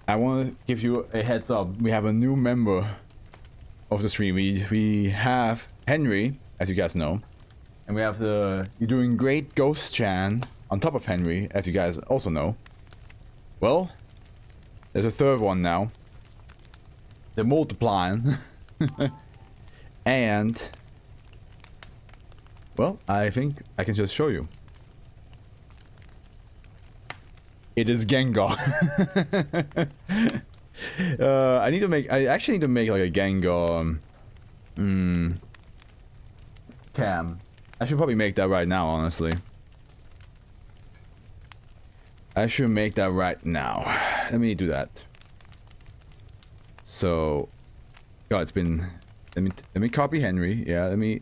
I want to give you a heads up. We have a new member of the stream. We have Henry, as you guys know, and we have the You're Doing Great Ghost Chan on top of Henry, as you guys also know. Well, there's a third one now. They're multiplying. And well, I think I can just show you. It is Gengar. I actually need to make like a Gengar cam. I should probably make that right now, honestly. I should make that right now. Let me do that. So, God, it's been. Let me copy Henry. Yeah, let me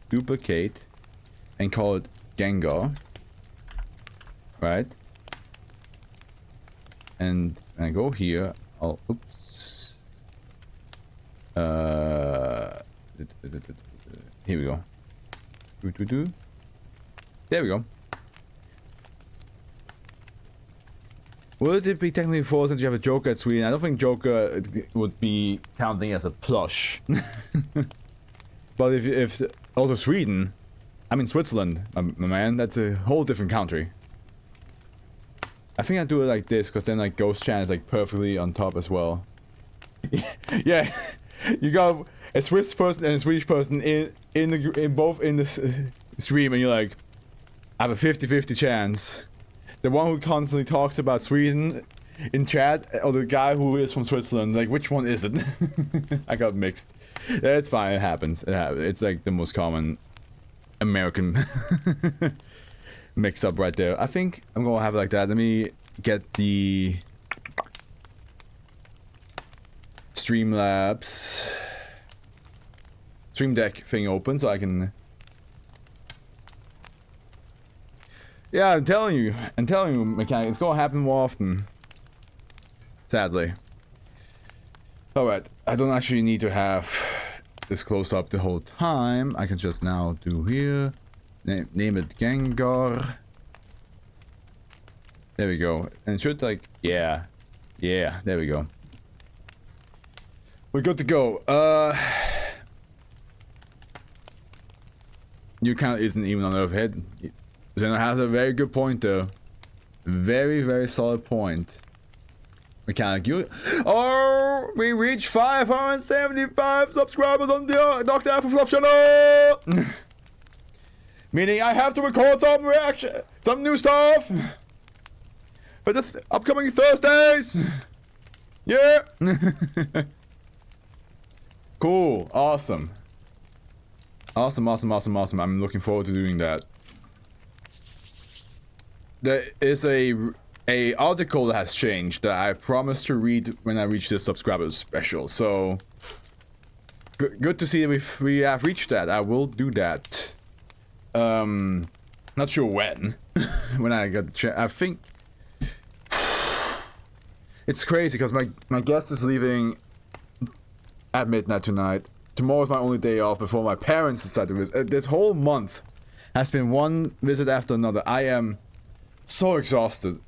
duplicate and call it Gengar. Right. And I go here. I'll oops. Here we go. There we go. Would it be technically 4 since you have a Joker at Sweden? I don't think Joker would be counting as a plush. But if also Sweden, I mean Switzerland, my man, that's a whole different country. I think I do it like this because then like Ghost Chan is like perfectly on top as well. Yeah, you got a Swiss person and a Swedish person in both in the stream, and you're like, I have a 50-50 chance. The one who constantly talks about Sweden in chat, or the guy who is from Switzerland, like, which one is it? I got mixed. It's fine, it happens. It's like the most common American mix-up right there. I think I'm gonna have it like that. Let me get the Streamlabs Stream Deck thing open so I can... Yeah, I'm telling you, mechanic, it's gonna happen more often. Sadly. Alright, I don't actually need to have this close up the whole time. I can just now do here. Name it Gengar. There we go. And it should like, yeah, there we go. We're good to go. Your account isn't even on Overhead. Zeno has a very good point though. Very, very solid point. Mechanic, you... Oh, we reached 575 subscribers on the Dr. AfroFluff channel! Meaning I have to record some reaction, some new stuff! For the upcoming Thursdays! Yeah! Cool, awesome. Awesome. I'm looking forward to doing that. There is a article that has changed that I promised to read when I reach the subscribers special. So good to see that we have reached that. I will do that. Not sure when. When I get the chance. I think it's crazy because my guest is leaving at midnight tonight. Tomorrow's my only day off before my parents decide to visit. This whole month has been one visit after another. I am so exhausted.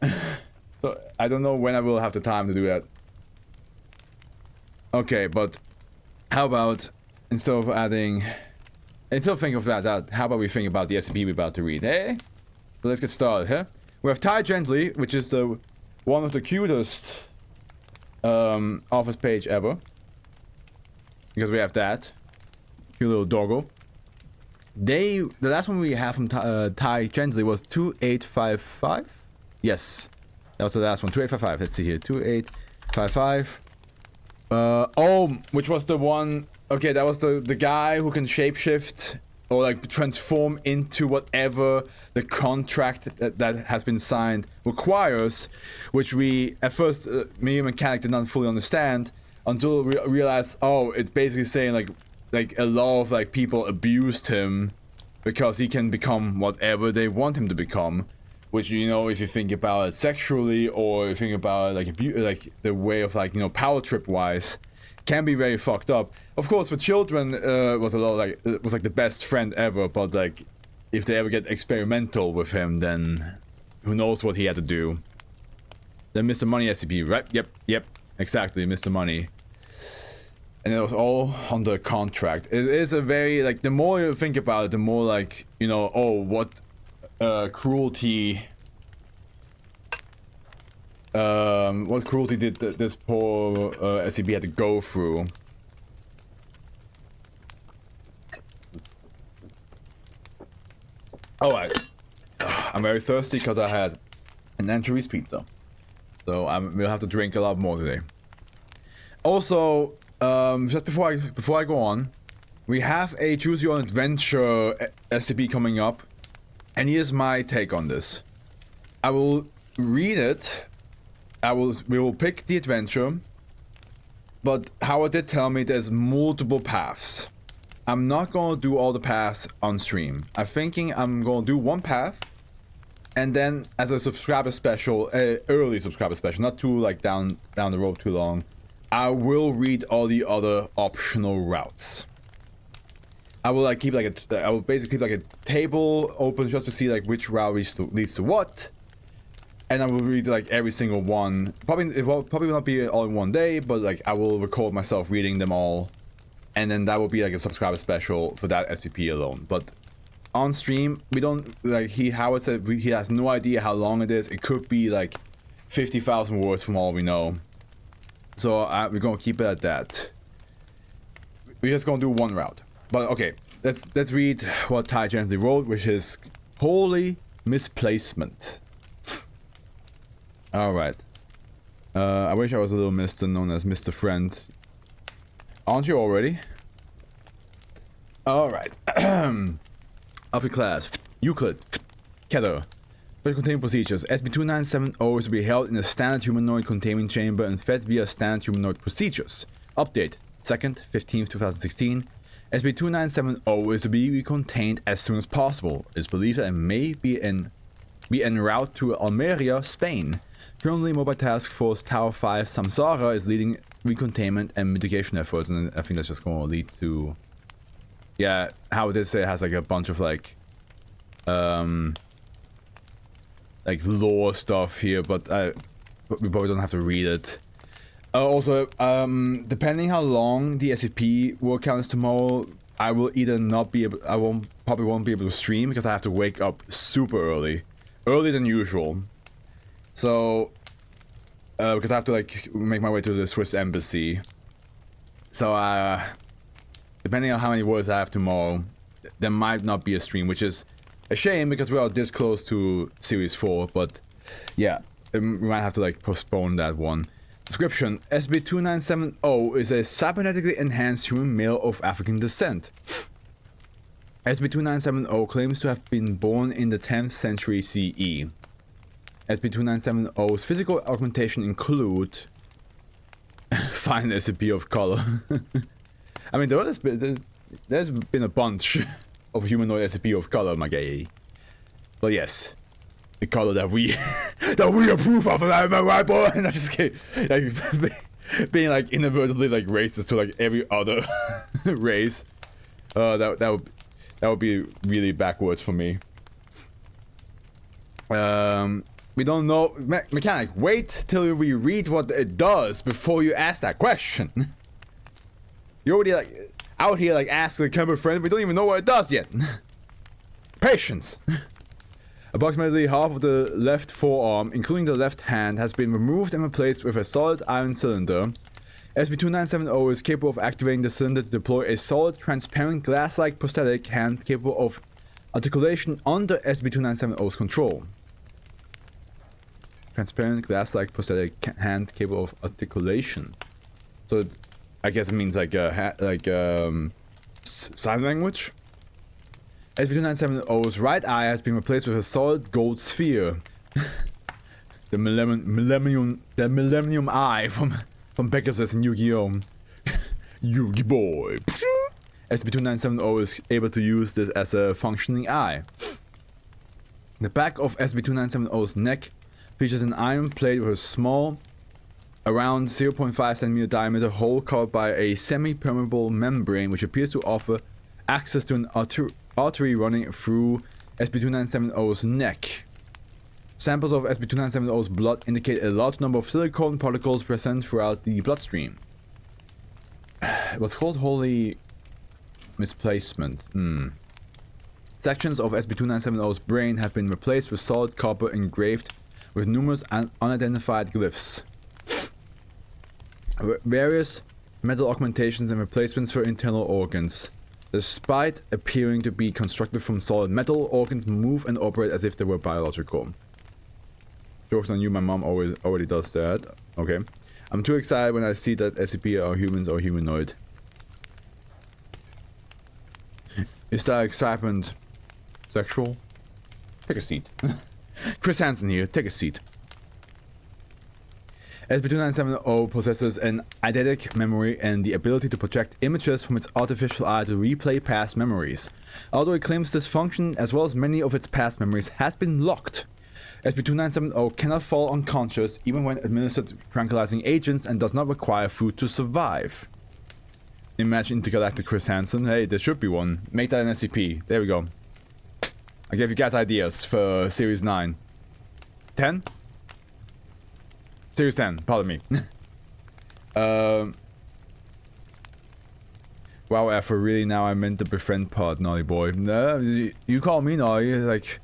So I don't know when I will have the time to do that. Okay, but how about instead of thinking of that, how about we think about the SCP we're about to read, eh? So let's get started, huh? We have Ty Gently, which is one of the cutest office page ever. Because we have that. Cute little doggo. The last one we have from Ty Gently was 2855? Yes. That was the last one. 2855. Let's see here. 2855. Oh, which was the one... Okay, that was the guy who can shapeshift or like transform into whatever the contract that has been signed requires, which we, at first, me and Mechanic did not fully understand until we realized, oh, it's basically saying like a lot of like people abused him because he can become whatever they want him to become, which, you know, if you think about it sexually or you think about it like the way of like, you know, power trip wise, can be very fucked up. Of course, for children, was a lot like it was like the best friend ever. But like, if they ever get experimental with him, then who knows what he had to do. The Mr. Money SCP, right? Yep. Exactly, Mr. Money. And it was all on the contract. It is a very, like, the more you think about it, the more, like, you know, oh, what cruelty... what cruelty did this poor SCP had to go through. Alright. I'm very thirsty because I had an anchovies pizza. So we'll have to drink a lot more today. Also, just before I go on, we have a Choose Your Own Adventure SCP coming up. And here's my take on this. I will read it. We will pick the adventure. But Howard did tell me there's multiple paths. I'm not gonna do all the paths on stream. I'm thinking I'm gonna do one path. And then as a subscriber special, early subscriber special, not too like down the road too long, I will read all the other optional routes. I will like keep like I will basically keep like a table open just to see like which route leads to what. And I will read like every single one. It will probably not be all in one day, but like I will record myself reading them all. And then that will be like a subscriber special for that SCP alone. But on stream, we don't, like Howard said, he has no idea how long it is. It could be like 50,000 words from all we know. So we're gonna keep it at that. We're just gonna do one route. But okay, let's read what Ty Gently wrote, which is Holy Misplacement. Alright. I wish I was a little Mr. known as Mr. Friend. Aren't you already? Alright. Upper class. Euclid. Kether. Special containment procedures. SB2970 is to be held in a standard humanoid containment chamber and fed via standard humanoid procedures. Update. 2nd, 15th, 2016. SB2970 is to be contained as soon as possible. It is believed that it may be en route to Almeria, Spain. Currently, Mobile Task Force Tower 5 Samsara is leading recontainment and mitigation efforts, and I think that's just going to lead to... Yeah, how it did say it has like a bunch of like lore stuff here, but we probably don't have to read it. Also, depending how long the SCP work count is tomorrow, I will either not be able, probably won't be able to stream because I have to wake up super early, earlier than usual. So, because I have to like make my way to the Swiss embassy. So, depending on how many words I have tomorrow, there might not be a stream, which is a shame because we are this close to Series 4, but yeah, we might have to like postpone that one. Description: SB2970 is a cybernetically enhanced human male of African descent. SB2970 claims to have been born in the 10th century CE. SB2970's physical augmentation include fine SCP of color. I mean, there's been a bunch of humanoid SCP of color, my guy. But yes, the color that we approve of, am I right, boy? And I just get like being like inadvertently like racist to like every other race. That would be really backwards for me. We don't know, mechanic. Wait till we read what it does before you ask that question. You're already like out here like asking the camera friend, we don't even know what it does yet. Patience. Approximately half of the left forearm, including the left hand, has been removed and replaced with a solid iron cylinder. SB2970 is capable of activating the cylinder to deploy a solid, transparent, glass-like prosthetic hand capable of articulation under SB2970's control. Transparent, glass-like prosthetic hand capable of articulation. So, I guess it means like sign language. SB2970's right eye has been replaced with a solid gold sphere. the Millennium Eye from Pegasus and Yu-Gi-Oh! Yu-Gi Boy. SB2970 is able to use this as a functioning eye. The back of SB2970's neck features an iron plate with a small, around 0.5 cm diameter hole covered by a semi-permeable membrane which appears to offer access to an artery running through SB2970's neck. Samples of SCP-2970's blood indicate a large number of silicone particles present throughout the bloodstream. It was called holy misplacement. Sections of SCP-2970's brain have been replaced with solid copper engraved with numerous unidentified glyphs. Various metal augmentations and replacements for internal organs. Despite appearing to be constructed from solid metal, organs move and operate as if they were biological. Jokes on you, my mom already does that. Okay. I'm too excited when I see that SCP are humans or humanoid. Is that excitement sexual? Take a seat. Chris Hansen here, take a seat. SCP-2970 possesses an eidetic memory and the ability to project images from its artificial eye to replay past memories. Although it claims this function, as well as many of its past memories, has been locked. SCP-2970 cannot fall unconscious even when administered tranquilizing agents and does not require food to survive. Imagine intergalactic Chris Hansen. Hey, there should be one. Make that an SCP. There we go. I gave you guys ideas for Series 9. 10? Series 10, pardon me. Wow, Afro, really now I meant the befriend part, naughty boy. You call me naughty, like...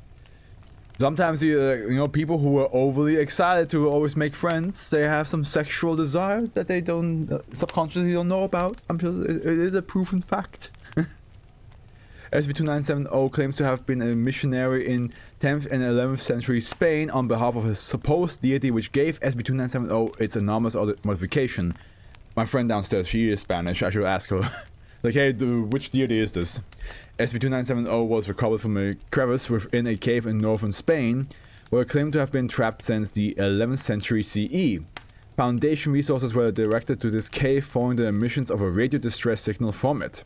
Sometimes, you know, people who are overly excited to always make friends, they have some sexual desire that they don't, subconsciously don't know about. I'm sure it is a proven fact. SCP-2970 claims to have been a missionary in 10th and 11th century Spain on behalf of his supposed deity, which gave SCP-2970 its enormous modification. My friend downstairs, she is Spanish, I should ask her. Like, hey, which deity is this? SCP-2970 was recovered from a crevice within a cave in northern Spain, where it claimed to have been trapped since the 11th century CE. Foundation resources were directed to this cave following the emissions of a radio distress signal from it.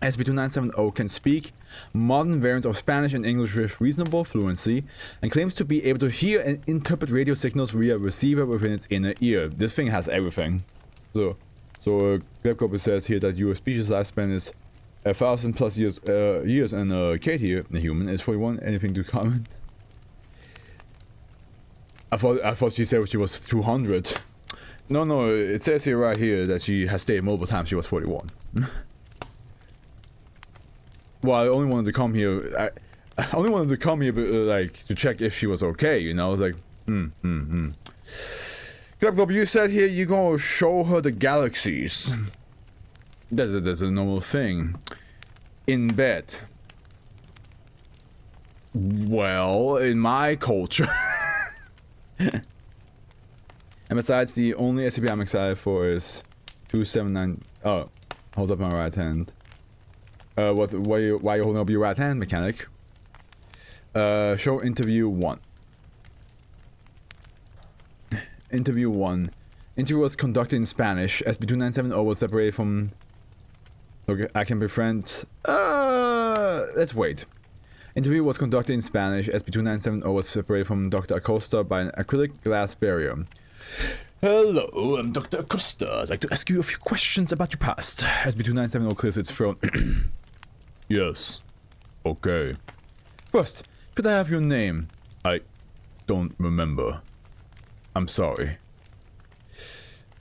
SCP-2970 can speak modern variants of Spanish and English with reasonable fluency, and claims to be able to hear and interpret radio signals via a receiver within its inner ear. This thing has everything. So Glebcopper says here that your species lifespan is 1,000+ years, and Kate here, the human, is 41. Anything to comment? I thought she said she was 200. No, it says here right here that she has stayed multiple times. She was 41. Well, I only wanted to come here. I only wanted to come here, like, to check if she was okay. You know, I was like, Glub, you said here you're gonna show her the galaxies. That's a normal thing. In bed. Well, in my culture. And besides, the only SCP I'm excited for is 279. Oh, hold up my right hand. Why you holding up your right hand, mechanic? Show interview 1. Interview 1. Interview was conducted in Spanish. SCP-2970 was separated from... Okay, I can befriend... let's wait. Interview was conducted in Spanish. SCP-2970 was separated from Dr. Acosta by an acrylic glass barrier. Hello, I'm Dr. Acosta. I'd like to ask you a few questions about your past. SCP-2970 clears its throat. Yes. Okay. First, could I have your name? I don't remember. I'm sorry.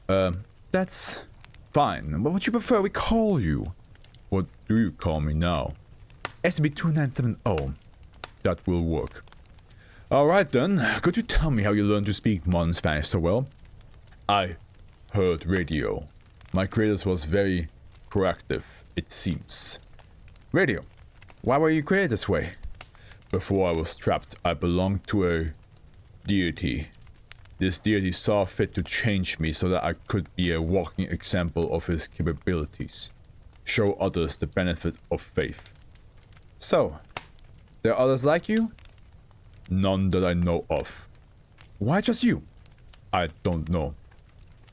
That's fine. What would you prefer we call you? What do you call me now? SCP-2970. That will work. Alright then, could you tell me how you learned to speak modern Spanish so well? I heard radio. My creators was very proactive, it seems. Radio. Why were you created this way? Before I was trapped, I belonged to a deity. This deity saw fit to change me so that I could be a walking example of his capabilities. Show others the benefit of faith. So, there are others like you? None that I know of. Why just you? I don't know.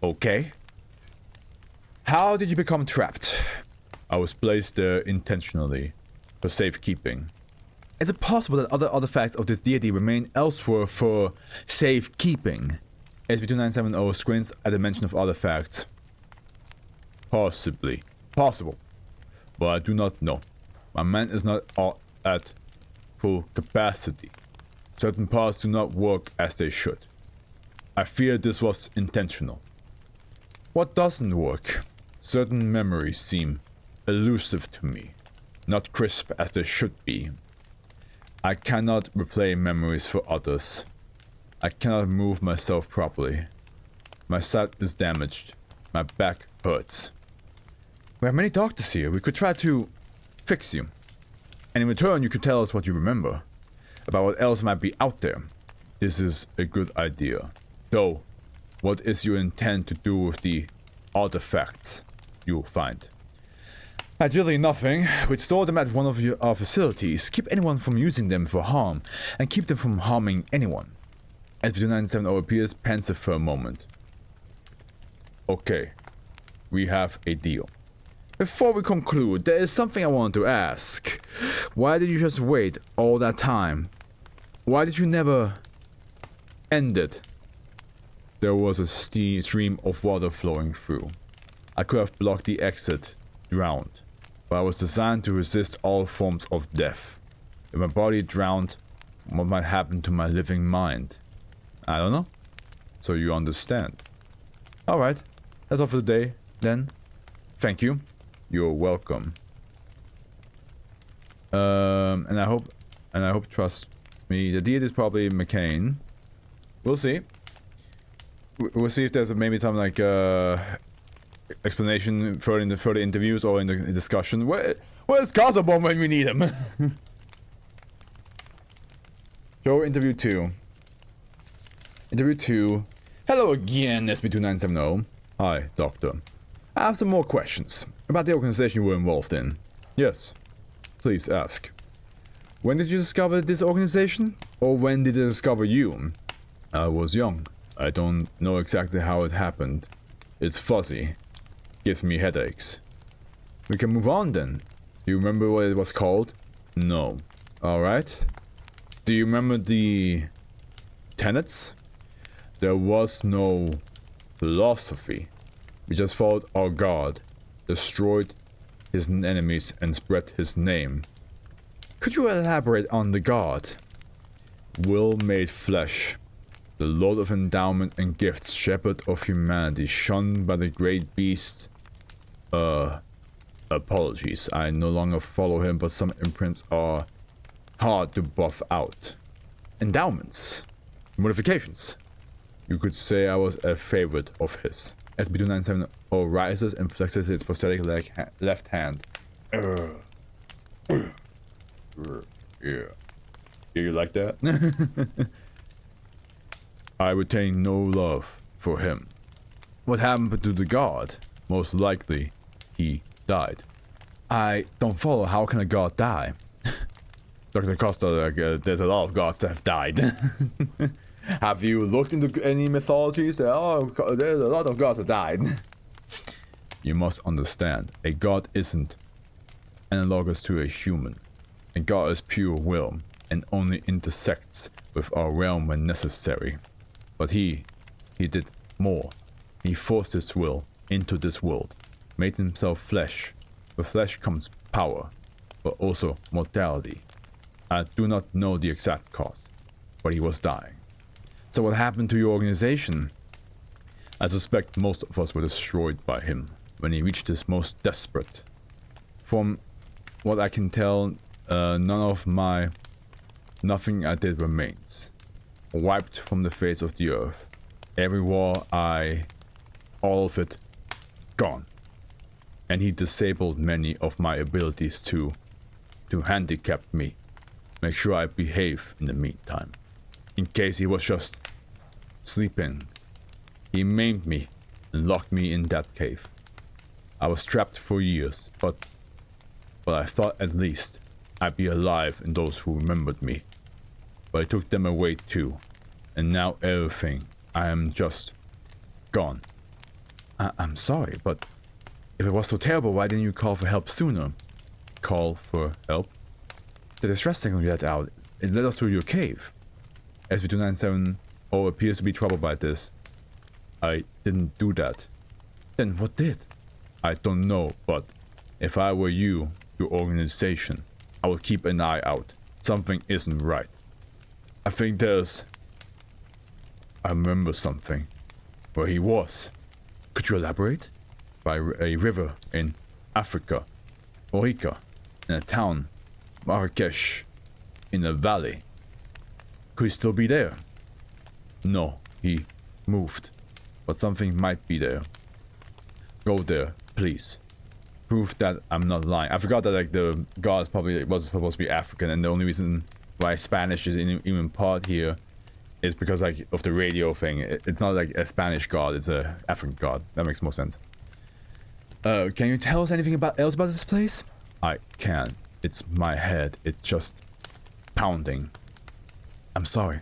Okay. How did you become trapped? I was placed there intentionally, for safekeeping. Is it possible that other artifacts of this deity remain elsewhere for safekeeping? SCP-2970 squints at the mention of artifacts. Possibly. Possible. But I do not know. My mind is not all at full capacity. Certain parts do not work as they should. I fear this was intentional. What doesn't work? Certain memories seem elusive to me, not crisp as they should be. I cannot replay memories for others. I cannot move myself properly. My sight is damaged. My back hurts. We have many doctors here. We could try to fix you. And in return, you could tell us what you remember. About what else might be out there. This is a good idea. Though, what is your intent to do with the artifacts you'll find? Ideally nothing. We'd store them at one of our facilities, keep anyone from using them for harm, and keep them from harming anyone. SB-297 appears pensive for a moment. Okay, we have a deal. Before we conclude, there is something I want to ask. Why did you just wait all that time? Why did you never end it? There was a stream of water flowing through. I could have blocked the exit, drowned. But I was designed to resist all forms of death. If my body drowned, what might happen to my living mind? I don't know. So you understand. Alright, that's all for today, then. Thank you. You're welcome. And I hope, trust me, the deed is probably McCain. We'll see. We'll see if there's maybe some like explanation further in the further interviews or in the discussion. Where's Casabon when we need him? Show interview 2. Interview 2. Hello again, SB-2970. Hi, Doctor. I have some more questions about the organization you were involved in. Yes, please ask. When did you discover this organization? Or when did it discover you? I was young. I don't know exactly how it happened. It's fuzzy. Gives me headaches. We can move on then. Do you remember what it was called? No. Alright. Do you remember the tenets? There was no philosophy. We just followed our God, destroyed his enemies and spread his name. Could you elaborate on the God? Will made flesh. The Lord of endowment and gifts, shepherd of humanity, shunned by the great beast. Apologies, I no longer follow him, but some imprints are hard to buff out. Endowments. Modifications. You could say I was a favorite of his. SB-297 rises and flexes its prosthetic left hand. Yeah. You like that? I retain no love for him. What happened to the god? Most likely, he died. I don't follow. How can a god die? Dr. Costa, there's a lot of gods that have died. Have you looked into any mythologies? There's a lot of gods that died. You must understand, a god isn't analogous to a human. A god is pure will, and only intersects with our realm when necessary. But he did more. He forced his will into this world, made himself flesh. With flesh comes power, but also mortality. I do not know the exact cause, but he was dying. So what happened to your organization? I suspect most of us were destroyed by him when he reached his most desperate. From what I can tell, nothing I did remains. Wiped from the face of the earth. Every war all of it, gone. And he disabled many of my abilities to handicap me. Make sure I behave in the meantime. In case he was just sleeping. He maimed me and locked me in that cave. I was trapped for years, but I thought at least I'd be alive in those who remembered me. But I took them away too, and now everything, I am just gone. I'm sorry, but if it was so terrible, why didn't you call for help sooner? Call for help? The distress signal you let out, it led us to your cave. SB-297 appears to be troubled by this. I didn't do that. Then what did? I don't know, but if I were you, your organization, I would keep an eye out. Something isn't right. I think there's... I remember something. Where he was. Could you elaborate? By a river in Africa. Orica. In a town. Marrakesh. In a valley. Could he still be there? No, he moved. But something might be there. Go there, please. Prove that I'm not lying. I forgot that like the god probably was supposed to be African, and the only reason why Spanish is even part here is because like of the radio thing. It's not like a Spanish god, it's a African god. That makes more sense. Can you tell us anything else about this place? I can. It's my head. It's just pounding. I'm sorry.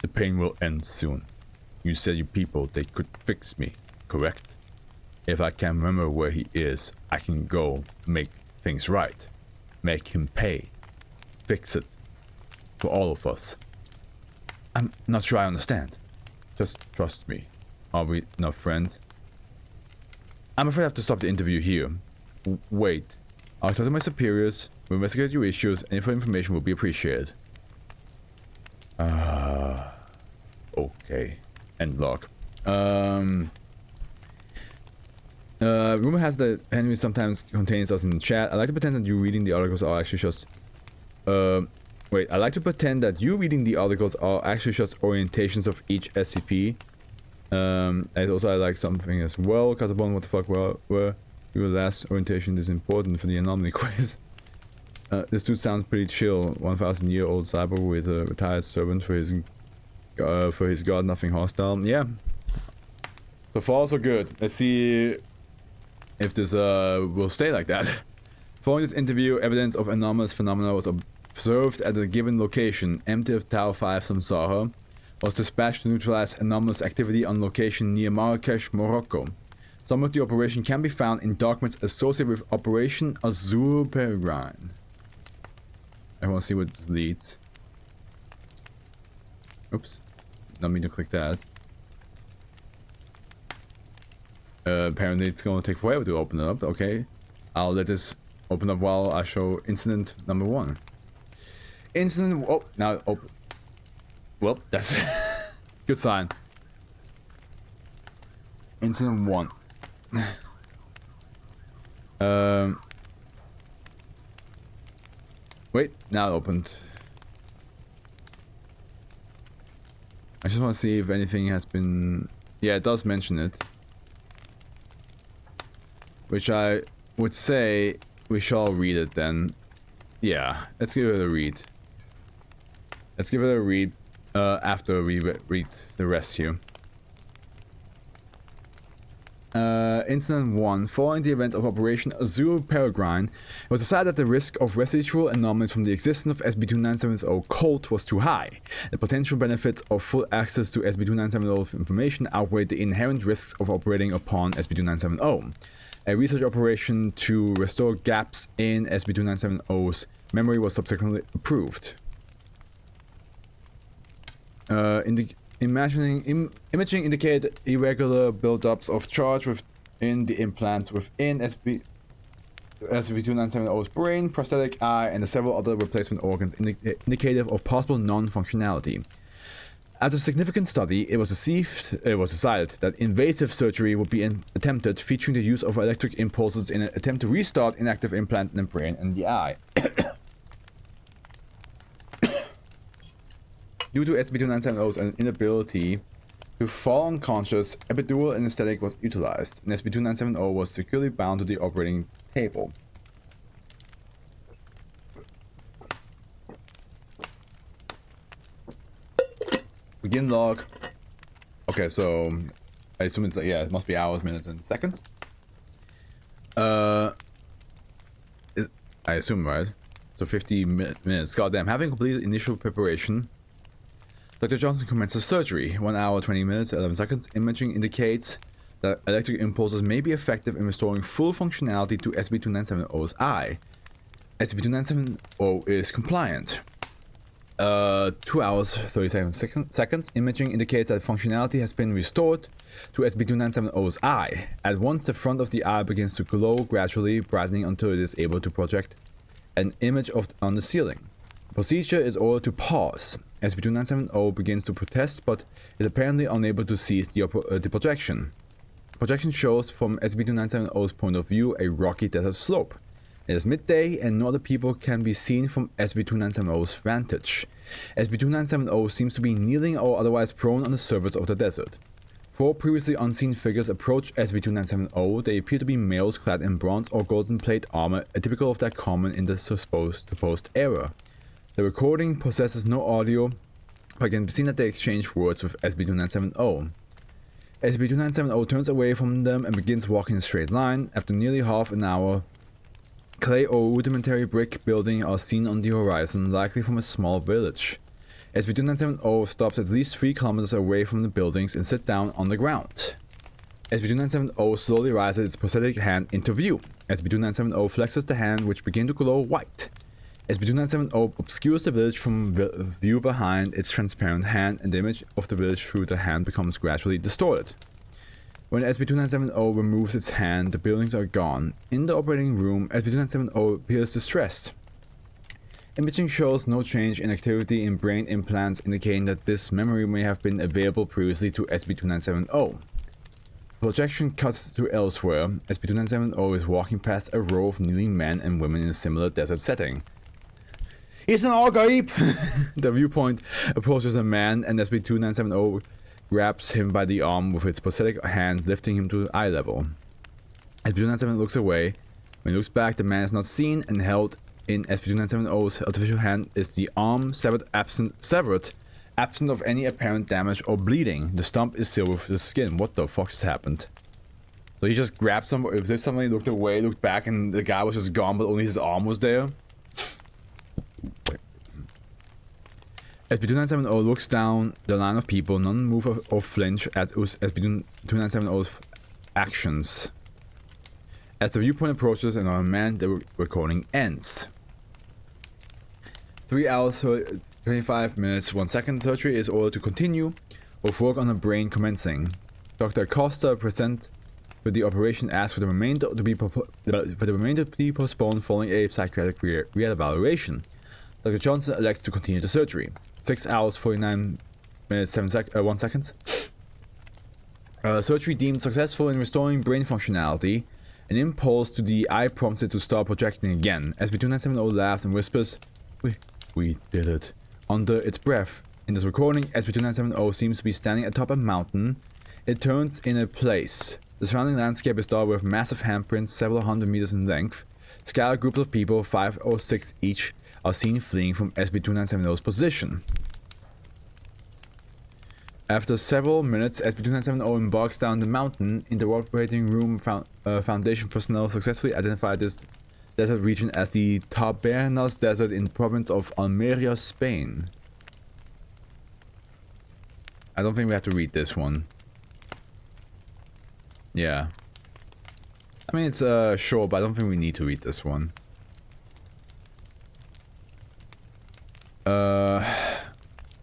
The pain will end soon. You said you people, they could fix me, correct? If I can remember where he is, I can go make things right. Make him pay. Fix it. For all of us. I'm not sure I understand. Just trust me. Are we not friends? I'm afraid I have to stop the interview here. Wait. I'll talk to my superiors, we'll investigate your issues, and if information will be appreciated. Okay. End log. Rumor has that enemy sometimes contains us in the chat. I like to pretend that you reading the articles are actually just... Wait, I like to pretend that you reading the articles are actually just orientations of each SCP. And also I like something as well. Casabon, what the fuck, where your last orientation is important for the anomaly quiz. This dude sounds pretty chill. 1,000-year-old cyber with a retired servant for his god, nothing hostile. Yeah. So far so good. Let's see if this will stay like that. Following this interview, evidence of anomalous phenomena was observed at a given location. Empty of Tau 5 Samsara was dispatched to neutralize anomalous activity on location near Marrakesh, Morocco. Some of the operation can be found in documents associated with Operation Azure Peregrine. I want to see what this leads. Oops. Not mean to click that. Apparently it's going to take forever to open it up. Okay. I'll let this open up while I show incident number 1. Incident... Oh, now open. Well, that's... good sign. Incident 1. Wait, now it opened. I just want to see if anything has been... Yeah, it does mention it. Which I would say we shall read it then. Yeah, let's give it a read. Let's give it a read after we read the rest here. Incident 1. Following the event of Operation Azure Peregrine, it was decided that the risk of residual anomalies from the existence of SB2970 code was too high. The potential benefits of full access to SB2970 information outweighed the inherent risks of operating upon SB2970. A research operation to restore gaps in SB2970's memory was subsequently approved. Imaging indicated irregular buildups of charge within the implants within SCP-2970's brain, prosthetic eye, and the several other replacement organs indicative of possible non-functionality. After significant study, it was decided that invasive surgery would be attempted, featuring the use of electric impulses in an attempt to restart inactive implants in the brain and the eye. Due to SCP-2970's inability to fall unconscious, epidural anesthetic was utilized, and SCP-2970 was securely bound to the operating table. Begin log. Okay, so I assume it's like, yeah, it must be hours, minutes, and seconds. I assume, right? So 50 minutes. Goddamn. Having completed initial preparation, Dr. Johnson commences surgery. 1 hour, 20 minutes, 11 seconds. Imaging indicates that electric impulses may be effective in restoring full functionality to SCP-2970's eye. SCP-2970 is compliant. 2 hours, 37 seconds. Imaging indicates that functionality has been restored to SCP-2970's eye. At once, the front of the eye begins to glow, gradually brightening until it is able to project an image on the ceiling. Procedure is ordered to pause. SCP-2970 begins to protest but is apparently unable to seize the projection. Projection shows from SCP-2970's point of view a rocky desert slope. It is midday and no other people can be seen from SCP-2970's vantage. SCP-2970 seems to be kneeling or otherwise prone on the surface of the desert. 4 previously unseen figures approach SCP-2970. They appear to be males clad in bronze or golden plate armor, typical of that common in the supposed era. The recording possesses no audio, but it can be seen that they exchange words with SCP-2970. SCP-2970 turns away from them and begins walking in a straight line. After nearly half an hour, clay or rudimentary brick buildings are seen on the horizon, likely from a small village. SCP-2970 stops at least 3 kilometers away from the buildings and sits down on the ground. SCP-2970 slowly raises its prosthetic hand into view. SCP-2970 flexes the hand, which begins to glow white. SCP-2970 obscures the village from view behind its transparent hand, and the image of the village through the hand becomes gradually distorted. When SCP-2970 removes its hand, the buildings are gone. In the operating room, SCP-2970 appears distressed. Imaging shows no change in activity in brain implants, indicating that this memory may have been available previously to SCP-2970. Projection cuts to elsewhere. SCP-2970 is walking past a row of kneeling men and women in a similar desert setting. It's an Argaib! The viewpoint approaches a man, and SCP-2970 grabs him by the arm with its prosthetic hand, lifting him to eye level. SCP-2970 looks away. When he looks back, the man is not seen, and held in SCP-2970's artificial hand is the arm, severed absent of any apparent damage or bleeding. The stump is sealed with the skin. What the fuck just happened? So he just grabbed somebody, as if somebody looked away, looked back, and the guy was just gone, but only his arm was there. SCP-2970 looks down the line of people. None move or flinch at SCP-2970's actions. As the viewpoint approaches another man, the recording ends. 3 hours, 25 minutes, 1 second. Surgery is ordered to continue, with work on the brain commencing. Dr. Acosta, present with the operation, asks for the remainder to be postponed following a psychiatric re-evaluation. Dr. Johnson elects to continue the surgery. 6 hours, 49 minutes, 1 second. Surgery deemed successful in restoring brain functionality. An impulse to the eye prompts it to start projecting again. SCP-2970 laughs and whispers, We did it, under its breath. In this recording, SCP-2970 seems to be standing atop a mountain. It turns in a place. The surrounding landscape is dotted with massive handprints several hundred meters in length. Scattered groups of people, 5 or 6 each, are seen fleeing from SCP-2970's position. After several minutes, SCP-2970 embarks down the mountain. In the operating room, Foundation personnel successfully identified this desert region as the Tabernas Desert in the province of Almeria, Spain. I don't think we have to read this one. Yeah. I mean, it's short, but I don't think we need to read this one.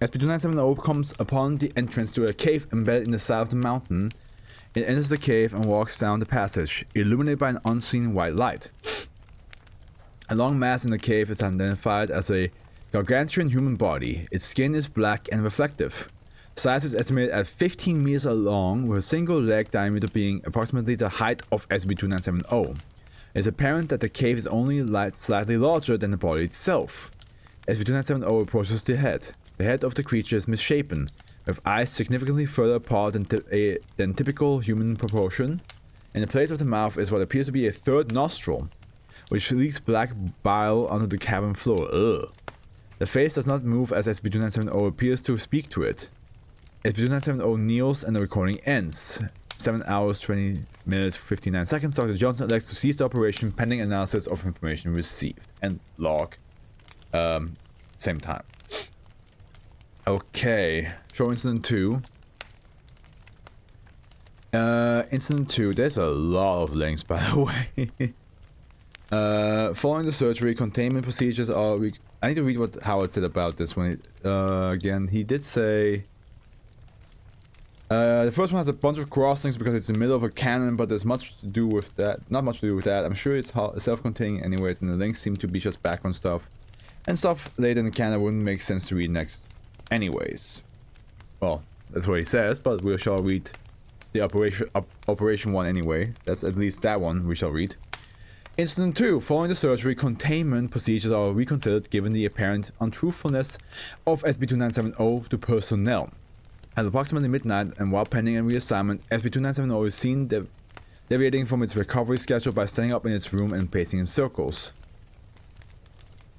SCP-2970 comes upon the entrance to a cave embedded in the side of the mountain. It enters the cave and walks down the passage, illuminated by an unseen white light. A long mass in the cave is identified as a gargantuan human body. Its skin is black and reflective. Size is estimated at 15 meters long, with a single leg diameter being approximately the height of SCP-2970. It is apparent that the cave is only slightly larger than the body itself. SCP-2970 approaches the head. The head of the creature is misshapen, with eyes significantly further apart than typical human proportion. In the place of the mouth is what appears to be a third nostril, which leaks black bile onto the cavern floor. Ugh. The face does not move as SCP-2970 appears to speak to it. SCP-2970 kneels and the recording ends. 7 hours, 20 minutes, 59 seconds. Dr. Johnson elects to cease the operation pending analysis of information received. And log. Same time. Okay. Show incident 2. Incident 2. There's a lot of links, by the way. Following the surgery, containment procedures are... I need to read what Howard said about this one. Again, he did say... the first one has a bunch of crossings because it's in the middle of a cannon, but there's much to do with that. Not much to do with that. I'm sure it's self-contained anyways, and the links seem to be just background stuff. and stuff later in the can that wouldn't make sense to read next anyways. Well, that's what he says, but we shall read the operation 1 anyway. That's at least that one we shall read. Incident 2. Following the surgery, containment procedures are reconsidered given the apparent untruthfulness of SB2970 to personnel. At approximately midnight, and while pending a reassignment, SB2970 is seen deviating from its recovery schedule by standing up in its room and pacing in circles.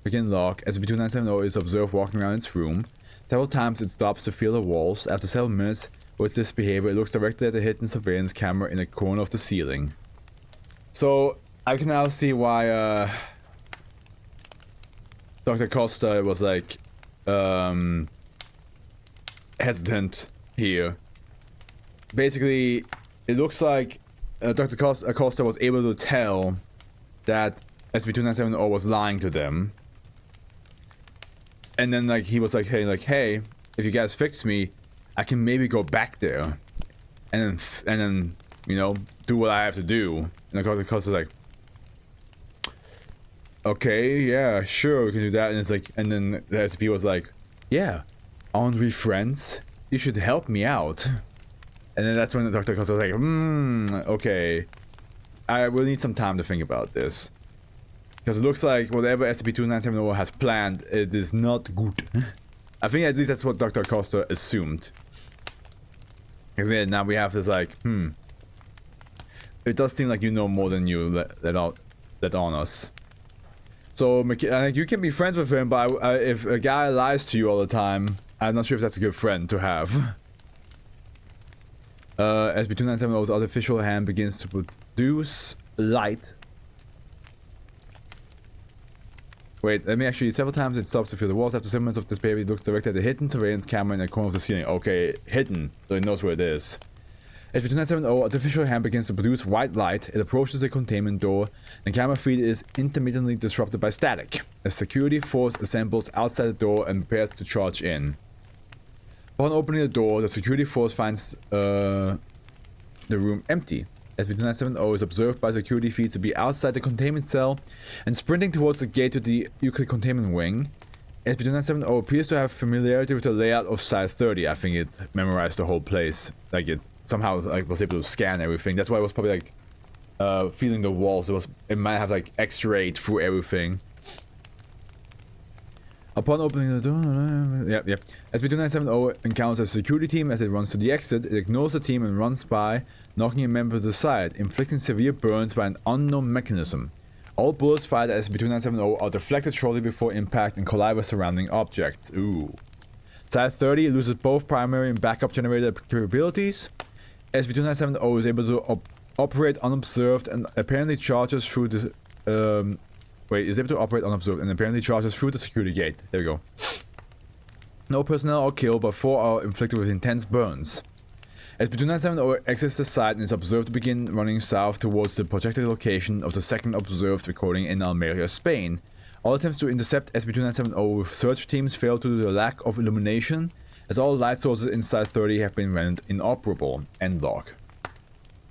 Begin log. SCP-2970 is observed walking around its room. Several times it stops to feel the walls. After several minutes with this behavior, it looks directly at the hidden surveillance camera in a corner of the ceiling. So, I can now see why, Dr. Costa was like, hesitant here. Basically, it looks like Dr. Costa was able to tell that SCP-2970 was lying to them. And then, like, he was like, hey, if you guys fix me, I can maybe go back there. And then, you know, do what I have to do. And Dr. Costa's like, okay, yeah, sure, we can do that. And it's like, and then the SCP was like, yeah, aren't we friends? You should help me out. And then that's when Dr. Costa was like, okay. I will need some time to think about this. Because it looks like whatever SCP-2970 has planned, it is not good. I think at least that's what Dr. Costa assumed. Because yeah, now we have this like, it does seem like you know more than you let on us. So, you can be friends with him, but if a guy lies to you all the time, I'm not sure if that's a good friend to have. SCP-2970's artificial hand begins to produce light. Wait, let me actually, several times it stops to feel the walls. After 7 minutes of this behavior, it looks directly at the hidden surveillance camera in the corner of the ceiling. Okay, hidden, so it knows where it is. SCP-2970 artificial hand begins to produce white light. It approaches the containment door. The camera feed is intermittently disrupted by static. A security force assembles outside the door and prepares to charge in. Upon opening the door, the security force finds the room empty. SCP-2970 is observed by security feed to be outside the containment cell and sprinting towards the gate to the Euclid containment wing. SCP-2970 appears to have familiarity with the layout of Site 30. I think it memorized the whole place. Like it somehow like was able to scan everything. That's why it was probably like feeling the walls. It might have like X-rayed through everything. Upon opening the door, yep. SCP-2970 encounters a security team as it runs to the exit. It ignores the team and runs by, knocking a member to the side, inflicting severe burns by an unknown mechanism. All bullets fired at SCP-2970 are deflected shortly before impact and collide with surrounding objects. Ooh. Site 30 loses both primary and backup generator capabilities. SCP-2970 is able to operate unobserved and apparently charges through the is able to operate unobserved and apparently charges through the security gate. There we go. No personnel are killed, but 4 are inflicted with intense burns. SCP-2970 exits the site and is observed to begin running south towards the projected location of the second observed recording in Almeria, Spain. All attempts to intercept SCP-2970 with search teams fail due to the lack of illumination, as all light sources in Site 30 have been rendered inoperable. End log.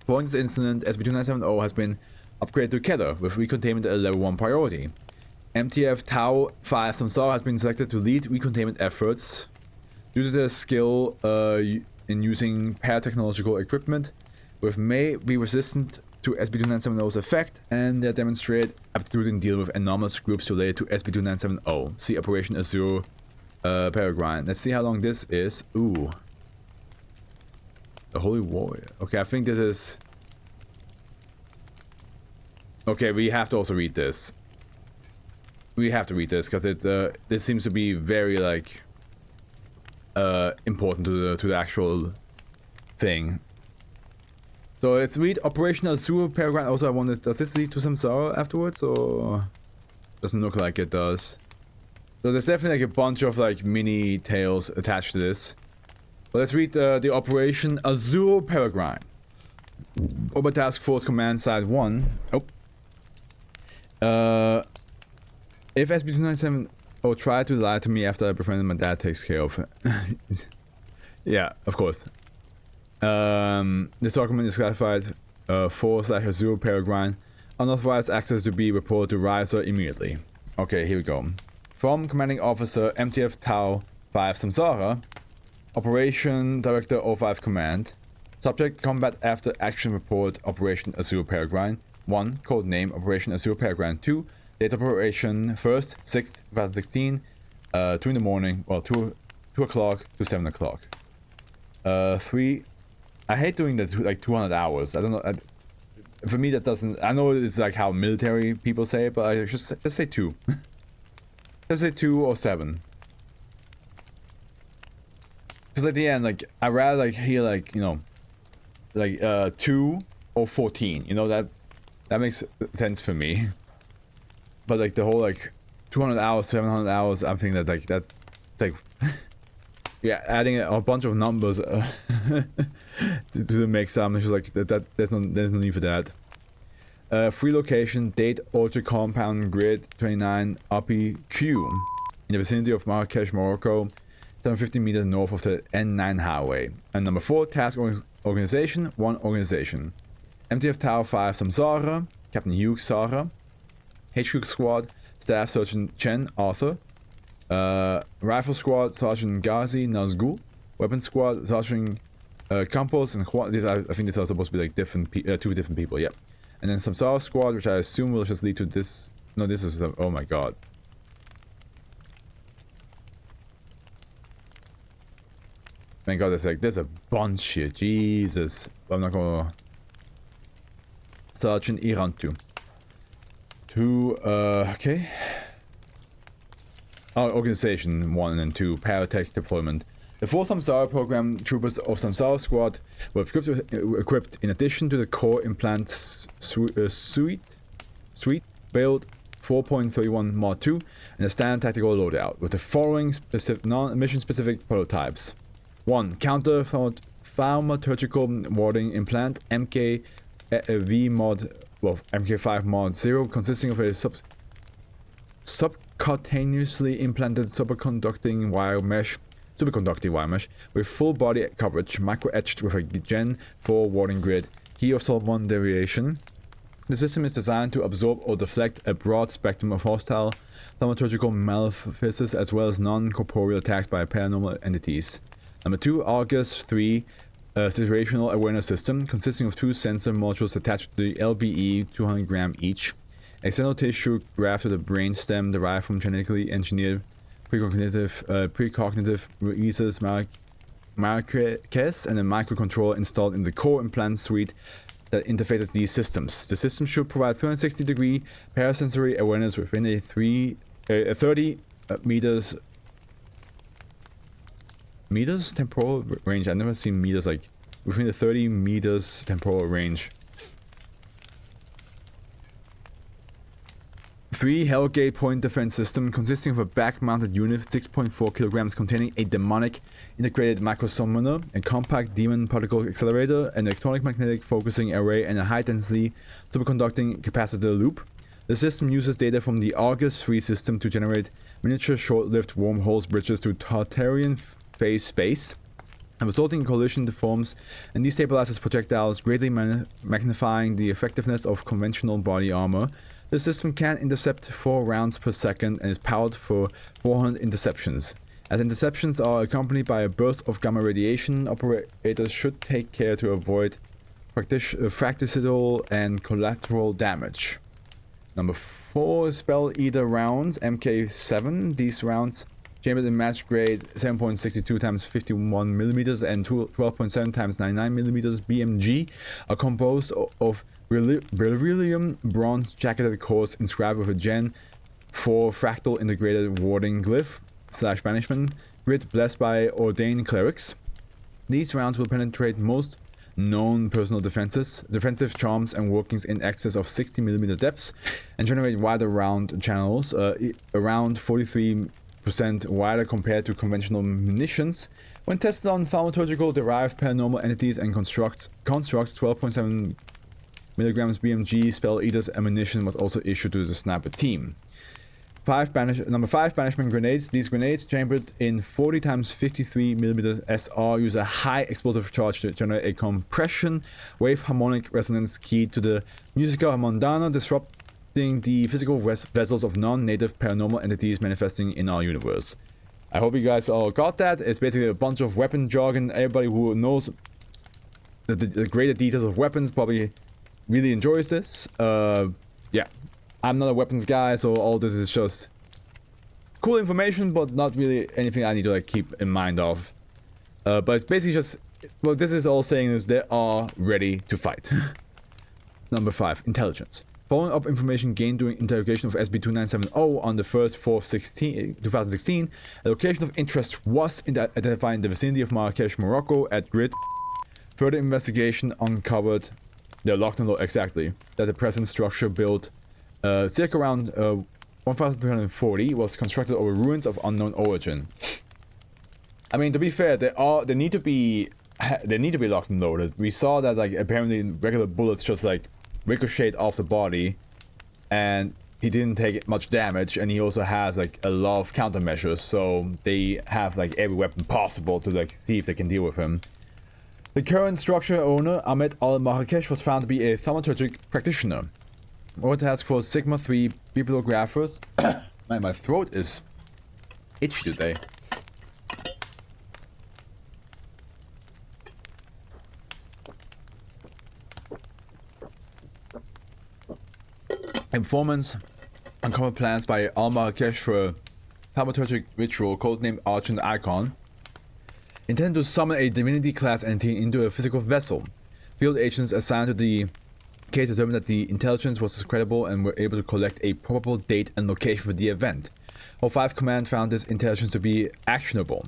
Following this incident, SCP-2970 has been upgraded to Keter, with recontainment at a level 1 priority. MTF Tau 5 Samsara has been selected to lead recontainment efforts. Due to their skill in using paratechnological equipment, which may be resistant to SCP-2970's effect, and they demonstrate aptitude in dealing with anomalous groups related to SCP-2970. See Operation Azure Peregrine. Let's see how long this is. Ooh. The Holy Warrior. Okay, I think this is... Okay, we have to also read this. We have to read this, because this seems to be very, like... important to the actual thing. So let's read Operational Azure Peregrine. Also, I wonder, does this lead to Samsara afterwards, or doesn't look like it does? So there's definitely like a bunch of like mini tales attached to this. But let's read the Operation Azure Peregrine. Ober Task Force Command Site 1. If SCP-2970 try to lie to me after I befriended my dad takes care of it. Yeah, of course. This document is classified 4/Azure Peregrine. Unauthorized access to be reported to Riser immediately. Okay, here we go. From Commanding Officer MTF Tau 5 Samsara, Operation Director O5 Command. Subject Combat After Action Report Operation Azure Peregrine 1. Codename Operation Azure Peregrine 2. Date of Operation 1st 6th 2016 2 in the morning, well 2 o'clock to 7 o'clock. 3. I hate doing that like 200 hours. I don't know. For me, that doesn't. I know it's like how military people say it, but I just say 2. Just say 2 or 7. Because at the end, like I rather like hear like, you know, like 2 or 14. You know, that makes sense for me. But like the whole like 200 hours, 700 hours, I'm thinking that like that's it's like yeah, adding a bunch of numbers to the mix. I'm just like that there's no need for that. Free location, date, alter compound grid 29 RPQ in the vicinity of Marrakesh, Morocco, 750 meters north of the N9 highway. And number 4, task organization, 1 organization. MTF Tau 5 Samsara, Captain Hugh Sara, HQ Squad, Staff Sergeant Chen Arthur, Rifle Squad Sergeant Ghazi Nazgul, Weapon Squad Sergeant Campos, and these I think these are supposed to be like different 2 different people, yeah. And then Samsara Squad, which I assume will just lead to this. No, this is oh my god. Thank god, there's a bunch here. Jesus, I'm not gonna. Sergeant Irantu. 2, okay. Oh, Organization 1 and 2, Paratech Deployment. The 4 Samsara program troopers of Samsara Squad were equipped in addition to the core implant suite build 4.31 Mod 2 and a standard tactical loadout with the following mission specific prototypes. 1. Counter thaumaturgical warding implant MK mod, well, MK5 mod 0, consisting of a subcutaneously implanted superconducting wire mesh with full body coverage, micro-etched with a Gen 4 warding grid, key of Solomon deviation. The system is designed to absorb or deflect a broad spectrum of hostile thaumaturgical malefices as well as non-corporeal attacks by paranormal entities. Number 2, Argus 3 situational awareness system, consisting of 2 sensor modules attached to the LBE 200 gram each. External tissue graft to the brain stem derived from genetically engineered precognitive releases Marquez and a microcontroller installed in the core implant suite that interfaces these systems. The system should provide 360-degree parasensory awareness within a 30 meters temporal range. I've never seen meters like within the 30 meters temporal range. 3 Hellgate point defense system consisting of a back-mounted unit 6.4 kilograms containing a demonic integrated microsummoner, a compact demon particle accelerator, an electronic magnetic focusing array, and a high-density superconducting capacitor loop. The system uses data from the Argus 3 system to generate miniature short-lived wormholes bridges to Tartarian phase space. The resulting collision deforms and destabilizes projectiles, greatly magnifying the effectiveness of conventional body armor. The system can intercept 4 rounds per second and is powered for 400 interceptions. As interceptions are accompanied by a burst of gamma radiation, operators should take care to avoid fratricidal and collateral damage. Number 4, Spell Eater rounds, MK7. These rounds, chambered in match grade 7.62 times 51mm and 12.7 times 99mm BMG, are composed of beryllium bronze jacketed cores inscribed with a Gen 4 fractal integrated warding glyph / banishment grid blessed by ordained clerics. These rounds will penetrate most known personal defensive charms and workings in excess of 60mm depths and generate wider round channels, around 43% wider compared to conventional munitions. When tested on thaumaturgical derived paranormal entities and constructs 12.7 milligrams BMG Spell Eater's ammunition was also issued to the sniper team. Number 5 banishment grenades. These grenades, chambered in 40 times 53mm SR, use a high explosive charge to generate a compression wave harmonic resonance key to the Musica Mondana, the physical vessels of non-native paranormal entities manifesting in our universe. I hope you guys all got that. It's basically a bunch of weapon jargon. Everybody who knows the greater details of weapons probably really enjoys this. Yeah, I'm not a weapons guy, so all this is just cool information, but not really anything I need to like keep in mind of. But it's basically just what this is all saying is they are ready to fight. Number 5, intelligence. Following up information gained during interrogation of SB2970 on the 1st, 4th, 2016, a location of interest was identified in the vicinity of Marrakesh, Morocco at grid. Further investigation uncovered the locked and load exactly that the present structure built circa around 1340 was constructed over ruins of unknown origin. I mean, to be fair, they need to be locked and loaded. We saw that like apparently regular bullets just like ricocheted off the body, and he didn't take much damage, and he also has like a lot of countermeasures, so they have like every weapon possible to like see if they can deal with him. The current structure owner, Ahmed Al-Marrakesh, was found to be a thaumaturgic practitioner. Or task force Sigma 3 bibliographers. My throat is itchy today. Informants uncovered plans by Al-Marrakesh for a thaumaturgic ritual codenamed Argent Icon, intended to summon a divinity-class entity into a physical vessel. Field agents assigned to the case determined that the intelligence was credible and were able to collect a probable date and location for the event. All 5 command found this intelligence to be actionable.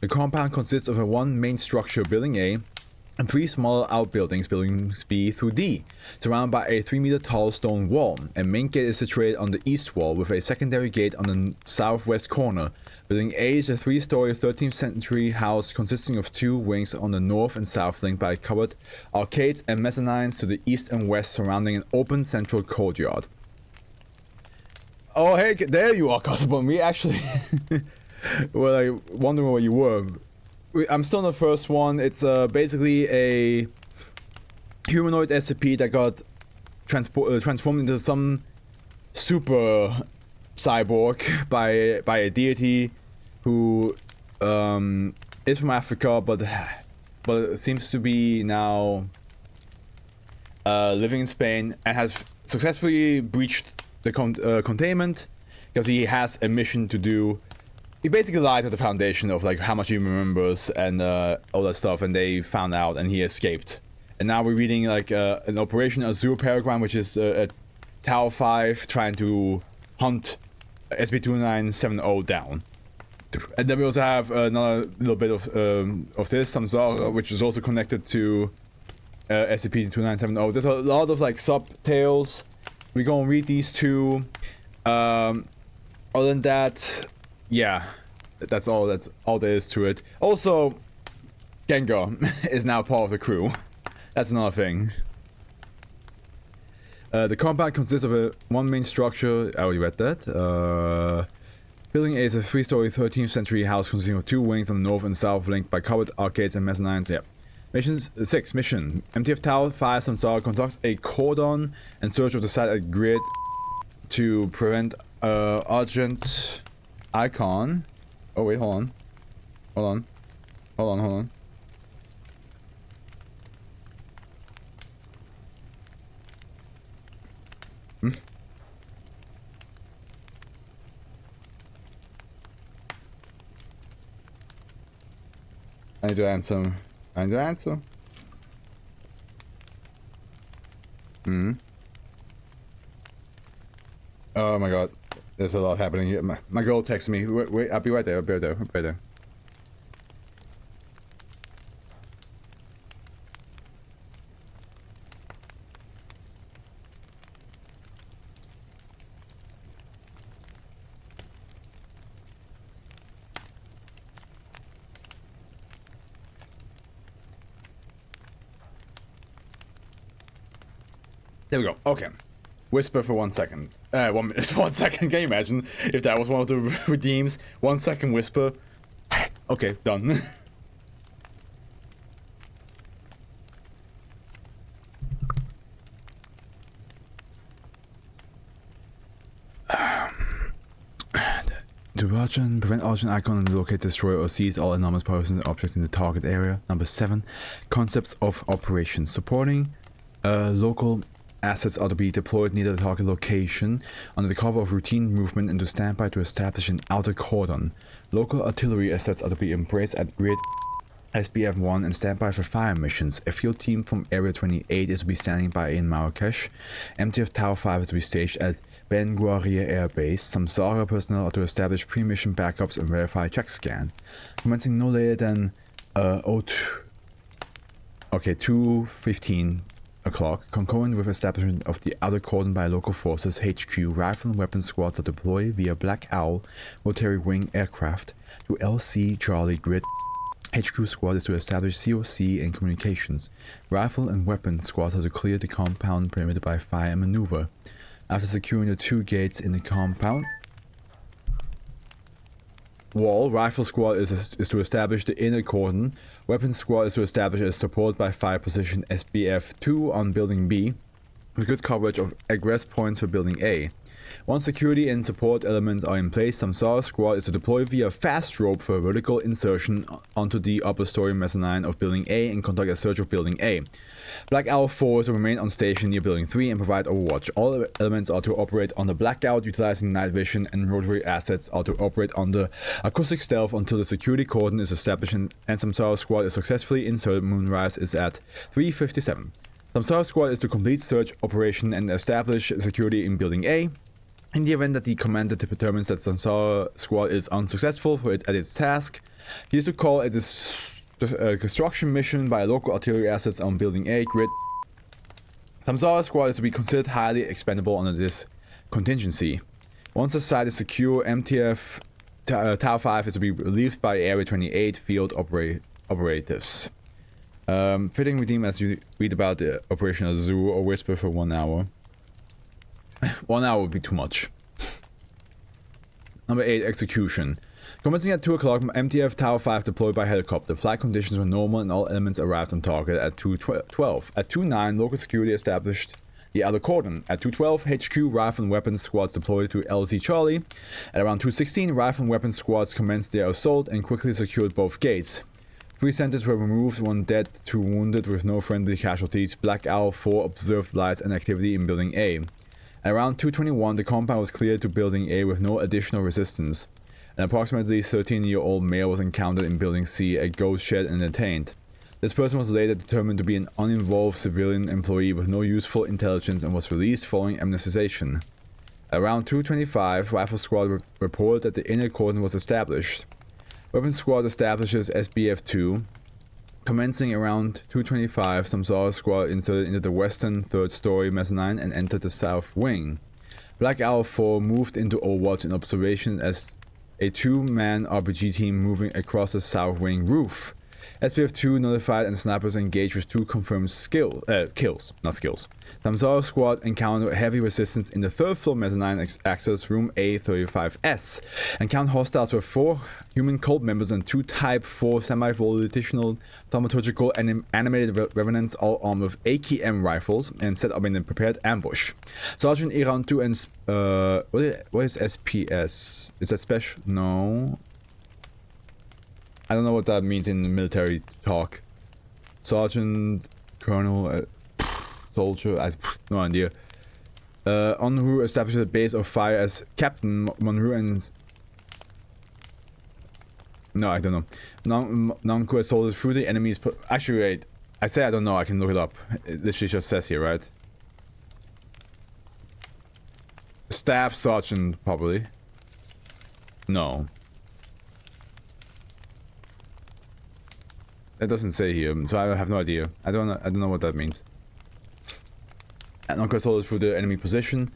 The compound consists of one main structure, Building A, and 3 smaller outbuildings, Buildings B through D, surrounded by a 3-meter tall stone wall. A main gate is situated on the east wall, with a secondary gate on the southwest corner. Building A is a 3-story 13th century house consisting of 2 wings on the north and south, linked by covered arcades and mezzanines to the east and west, surrounding an open central courtyard. Oh hey, there you are, Cosmo. We actually were like wondering where you were. I'm still on the first one. It's basically a humanoid SCP that got transformed into some super cyborg by a deity who is from Africa, but seems to be now living in Spain and has successfully breached the containment because he has a mission to do. He basically lied to the Foundation of like how much he remembers and all that stuff, and they found out and he escaped. And now we're reading like an Operation Azure Peregrine, which is a Tau 5 trying to hunt SB2970 down. And then we also have another little bit of this, Samsara, which is also connected to SCP-2970. There's a lot of like subtales. We're gonna read these two. Other than that, yeah, that's all there is to it. Also, Gengar is now part of the crew. That's another thing. The compound consists of one main structure. I already read that. Building A is a 3-story 13th century house consisting of 2 wings on the north and south, linked by covered arcades and mezzanines. Yep. Missions 6. Mission. MTF Tau 5 Samsara conducts a cordon and search of the site at grid to prevent Argent Icon. Oh wait, hold on. I need to answer. Oh my god. There's a lot happening here. My girl texted me. Wait, I'll be right there. There we go. Okay. Whisper for 1 second. 1 minute for 1 second. Can you imagine if that was one of the redeems? 1 second whisper. Okay, done. To prevent Argent icon and locate, destroy, or seize all anomalous persons and objects in the target area. Number 7. Concepts of operations. Supporting local assets are to be deployed near the target location under the cover of routine movement and to stand by to establish an outer cordon. Local artillery assets are to be embraced at grid SBF-1 and stand by for fire missions. A field team from Area 28 is to be standing by in Marrakesh. MTF Tower 5 is to be staged at Ben Guaria Air Base. Samsara personnel are to establish pre-mission backups and verify check scan. Commencing no later than 2:15 o'clock, concurrent with establishment of the outer cordon by local forces, HQ rifle and weapon squads are deployed via Black Owl rotary wing aircraft to LC Charlie Grid. HQ squad is to establish COC and communications. Rifle and weapon squads are to clear the compound perimeter by fire and maneuver. After securing the 2 gates in the compound wall, Rifle squad is to establish the inner cordon. Weapon squad is to establish a support by fire position SBF-2 on Building B, with good coverage of egress points for Building A. Once security and support elements are in place, Samsara squad is to deploy via fast rope for vertical insertion onto the upper story mezzanine of Building A and conduct a search of Building A. Black Owl 4 is to remain on station near Building 3 and provide overwatch. All elements are to operate on the blackout utilizing night vision, and rotary assets are to operate on the acoustic stealth until the security cordon is established and Samsara squad is successfully inserted. Moonrise is at 3:57. Samsara squad is to complete search operation and establish security in Building A. In the event that the commander determines that Samsara squad is unsuccessful at its task, he is to call a destruction mission by local artillery assets on Building A grid. Samsara squad is to be considered highly expendable under this contingency. Once the site is secure, MTF Tower 5 is to be relieved by Area 28 field operatives. Fitting redeem as you read about the Operation Azure or Whisper for 1 hour. 1 hour would be too much. Number 8, execution. Commencing at 2 o'clock, MTF Tower 5 deployed by helicopter. Flight conditions were normal and all elements arrived on target at 2:12. At 2:09, local security established the outer cordon. At 2:12, HQ rifle and weapons squads deployed to LZ Charlie. At around 2:16, rifle and weapons squads commenced their assault and quickly secured both gates. 3 centers were removed, 1 dead, 2 wounded with no friendly casualties. Black Owl 4 observed lights and activity in Building A. At around 2:21, the compound was cleared to Building A with no additional resistance. An approximately 13-year-old male was encountered in Building C, a ghost shed, and detained. This person was later determined to be an uninvolved civilian employee with no useful intelligence and was released following amnesticization. At around 2:25, Rifle Squad reported that the inner cordon was established. Weapons Squad establishes SBF-2. Commencing around 2:25, Samsara squad inserted into the western 3rd story mezzanine and entered the south wing. Black Owl 4 moved into Overwatch in observation as a 2-man RPG team moving across the south wing roof. SPF-2 notified and snipers engaged with 2 confirmed kills, not skills. Samsara squad encountered heavy resistance in the 3rd floor mezzanine access room A35S. Encountered hostiles with 4 human cult members and 2 Type 4 semi-volitational thaumaturgical animated revenants, all armed with AKM rifles and set up in a prepared ambush. Sergeant Irantu and what is SPS? Is that special? No. I don't know what that means in military talk. Sergeant, Colonel, Soldier, I have no idea. Onru established a base of fire as Captain Monroe and... No, I don't know. Namco assaulted through the enemy's... Actually, wait. I say I don't know, I can look it up. It literally just says here, right? Staff Sergeant, probably. No. It doesn't say here, so I have no idea. I don't know what that means. And Namco assaulted through the enemy position.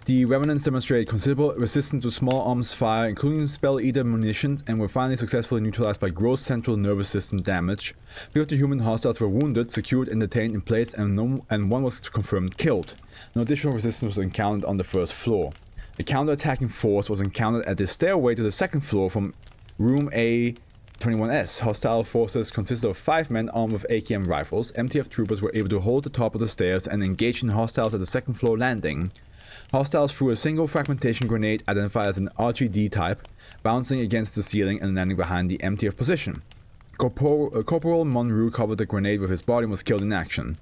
The Revenants demonstrated considerable resistance to small arms fire, including Spell Eater munitions, and were finally successfully neutralized by gross central nervous system damage. 3 of the human hostiles were wounded, secured and detained in place, and 1 was confirmed killed. No additional resistance was encountered on the 1st floor. A counter-attacking force was encountered at the stairway to the 2nd floor from room A21S. Hostile forces consisted of 5 men armed with AKM rifles. MTF troopers were able to hold the top of the stairs and engage in hostiles at the 2nd floor landing. Hostiles threw a single fragmentation grenade identified as an RGD type, bouncing against the ceiling and landing behind the MTF position. Corporal Monroe covered the grenade with his body and was killed in action.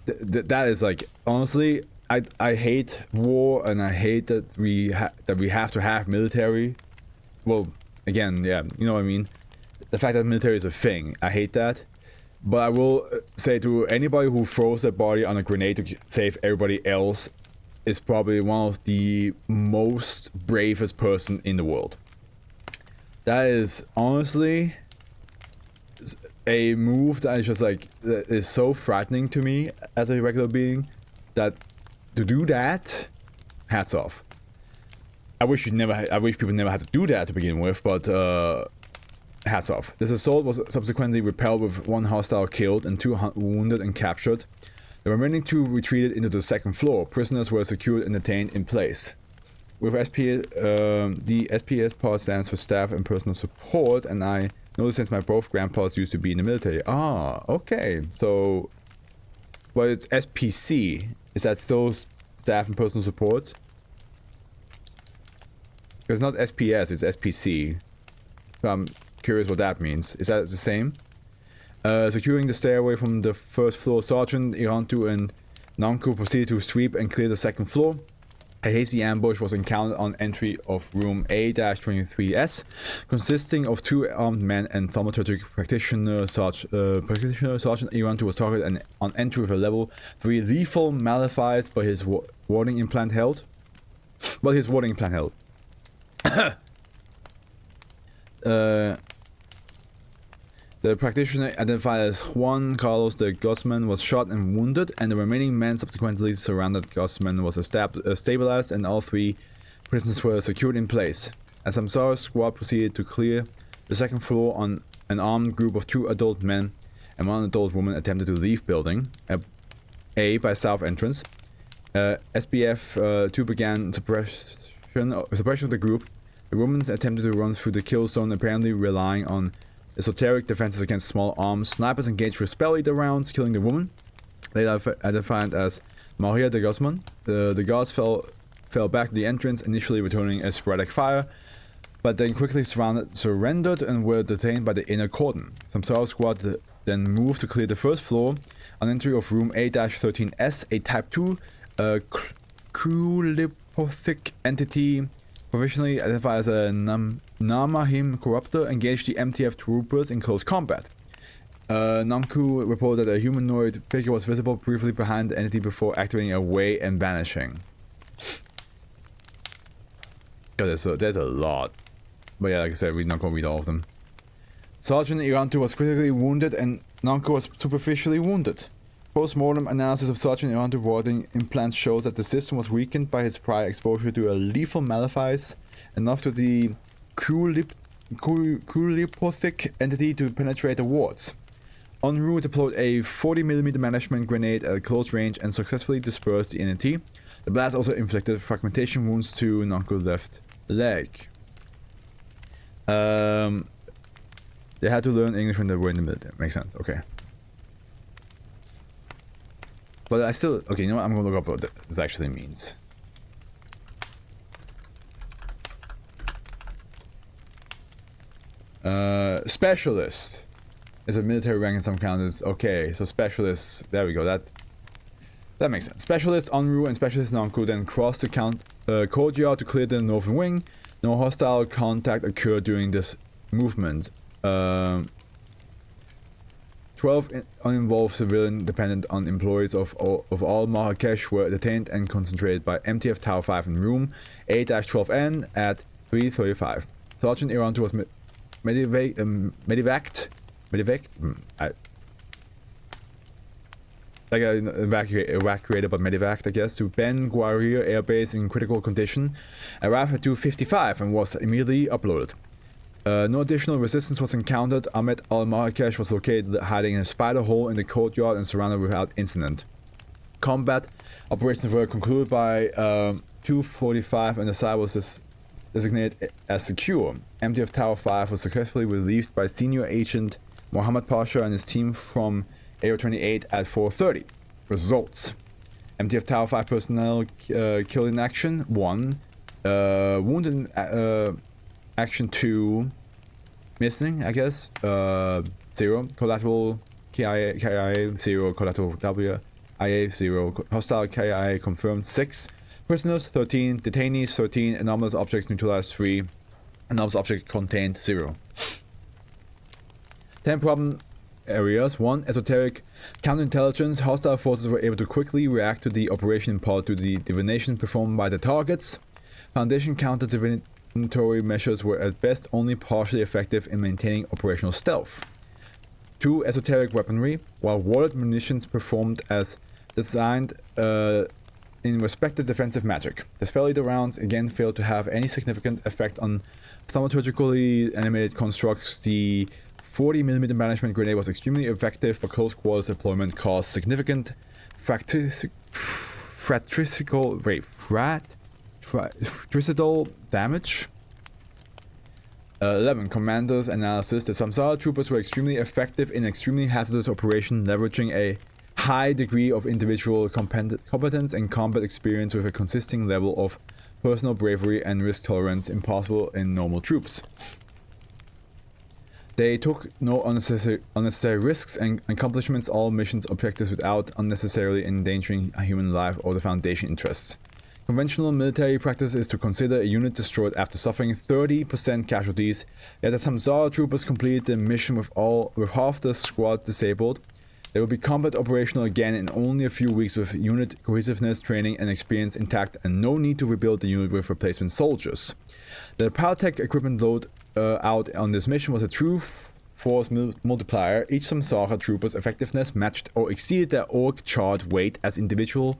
That is like, honestly, I hate war, and I hate that we have to have military. Well, again, yeah, you know what I mean. The fact that military is a thing, I hate that. But I will say to anybody who throws their body on a grenade to save everybody else is probably one of the most bravest person in the world. That is honestly a move that is just like, that is so frightening to me as a regular being, that to do that, hats off. I wish people never had to do that to begin with, but hats off. This assault was subsequently repelled with 1 hostile killed and 2 wounded and captured. The remaining 2 retreated into the 2nd floor. Prisoners were secured and detained in place. With the SPS part stands for Staff and Personal Support, and I know since my both grandpas used to be in the military. Ah, okay. So, well, it's SPC. Is that still Staff and Personal Support? It's not SPS, it's SPC. So I'm curious what that means. Is that the same? Securing the stairway from the 1st floor, Sergeant Irantu and Namku proceeded to sweep and clear the 2nd floor. A hazy ambush was encountered on entry of room A-23S, consisting of 2 armed men and thaumaturgic practitioner. Sergeant Irantu was targeted on entry with a level 3 lethal malefice by his warding implant held. The practitioner, identified as Juan Carlos de Guzman, was shot and wounded, and the remaining men subsequently surrounded Guzman was stabilized, and all 3 prisoners were secured in place. A Samsara squad proceeded to clear the 2nd floor. On an armed group of 2 adult men and 1 adult woman attempted to leave building A by south entrance. SBF 2 began suppression of the group. The woman attempted to run through the kill zone, apparently relying on esoteric defenses against small arms. Snipers engaged with spell eater rounds, killing the woman, later identified as Maria de Guzman. The guards fell back to the entrance, initially returning a sporadic fire, but then quickly surrendered and were detained by the inner cordon. Samsara squad then moved to clear the 1st floor. On entry of room A-13S, a Type 2 crulipothic entity, provisionally identified as a Namahim Corruptor, engaged the MTF troopers in close combat. Namku reported that a humanoid figure was visible briefly behind the entity before activating away and vanishing. God, there's a lot. But yeah, like I said, we're not going to read all of them. Sergeant Irantu was critically wounded and Namku was superficially wounded. Post-mortem analysis of Sergeant Irantu warding implants shows that the system was weakened by his prior exposure to a lethal malefice, enough to the crulipothic entity to penetrate the wards. En route deployed a 40mm management grenade at close range and successfully dispersed the entity. The blast also inflicted fragmentation wounds to Namku's left leg. They had to learn English when they were in the military. Makes sense, okay. But I still... Okay, you know what? I'm gonna look up what this actually means. Specialist is a military rank in some countries. Okay, so specialists... There we go, that makes sense. Specialist Onru and Specialist Namku then crossed the courtyard to clear the northern wing. No hostile contact occurred during this movement. 12 uninvolved civilian dependent on employees of all Marrakesh were detained and concentrated by MTF Tower 5 in room A-12N at 3:35. Sergeant Irantu was medevaced, evacuated but medevaced, I guess, to Ben Guarir Air Base in critical condition. Arrived at 2:55 and was immediately uploaded. No additional resistance was encountered. Ahmed al-Marrakesh was located hiding in a spider hole in the courtyard and surrounded without incident. Combat operations were concluded by 2:45 and the site was designated as secure. MTF Tower 5 was successfully relieved by Senior Agent Mohammed Pasha and his team from AO-28 at 4:30. Results. MTF Tower 5 personnel killed in action 1. Wounded in action 2. Missing, I guess. 0. Collateral KIA 0. Collateral WIA 0. Hostile KIA confirmed 6. Prisoners 13. Detainees 13. Anomalous objects neutralized 3. Anomalous object contained 0. 10 problem areas. 1. Esoteric counterintelligence. Hostile forces were able to quickly react to the operation in part to the divination performed by the targets. Foundation counter-divinatory measures were at best only partially effective in maintaining operational stealth. 2. Esoteric weaponry. While warded munitions performed as designed in respective defensive magic. The spell-eater rounds again failed to have any significant effect on thaumaturgically animated constructs. The 40mm management grenade was extremely effective, but close quarters deployment caused significant fratricidal damage. 11. Commander's analysis. The Samsara troopers were extremely effective in extremely hazardous operation, leveraging a high degree of individual competence and combat experience with a consistent level of personal bravery and risk tolerance impossible in normal troops. They took no unnecessary risks and accomplishments all missions objectives without unnecessarily endangering human life or the Foundation interests. Conventional military practice is to consider a unit destroyed after suffering 30% casualties, yet the Samsara troopers completed the mission with half the squad disabled. They will be combat operational again in only a few weeks with unit cohesiveness, training and experience intact and no need to rebuild the unit with replacement soldiers. The Paratech equipment load out on this mission was a true force multiplier. Each Samsara trooper's effectiveness matched or exceeded their org charge weight as individually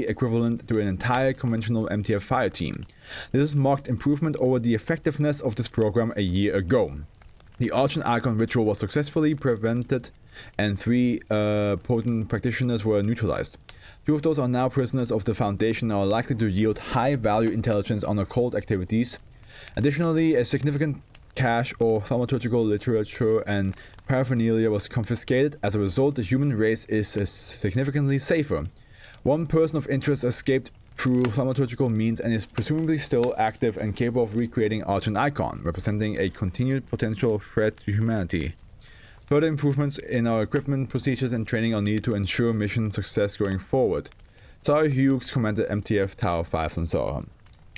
equivalent to an entire conventional MTF fire team. This is marked improvement over the effectiveness of this program a year ago. The Argent Icon ritual was successfully prevented and 3 potent practitioners were neutralized. 2 of those are now prisoners of the Foundation and are likely to yield high-value intelligence on occult activities. Additionally, a significant cache of thaumaturgical literature and paraphernalia was confiscated. As a result, the human race is significantly safer. 1 person of interest escaped through thaumaturgical means and is presumably still active and capable of recreating Argent Icon, representing a continued potential threat to humanity. Further improvements in our equipment, procedures, and training are needed to ensure mission success going forward. Sorry Hughes commanded MTF Tower 5 Samsara.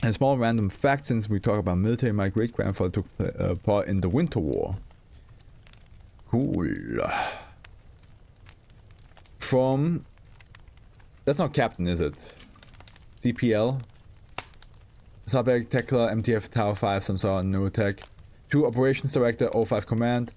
And a small random fact, since we talk about military, my great-grandfather took part in the Winter War. Cool. From... That's not Captain, is it? CPL. Subject Tekla, MTF Tower 5 Samsara Neurotech. 2 Operations Director, O5 Command.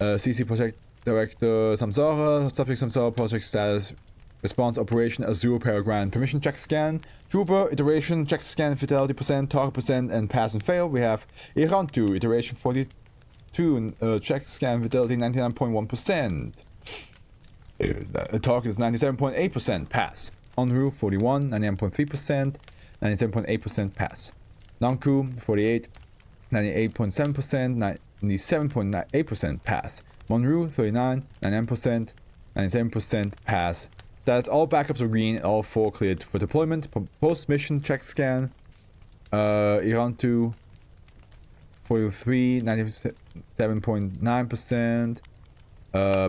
CC Project Director Samsara. Subject Samsara Project Status. Response Operation Azure Peregrine. Permission check scan. Trooper iteration check scan fidelity percent, target percent, and pass and fail. We have Irantu iteration 42. Check scan fidelity 99.1%. Target is 97.8% pass. Enru 41, 99.3%, 97.8% pass. Nanku 48, 98.7%, 97.8% pass. Monru 39, 99%, 97% pass. Status: all backups are green, all 4 cleared for deployment. Post mission check scan. Irantu 43, 97.9%.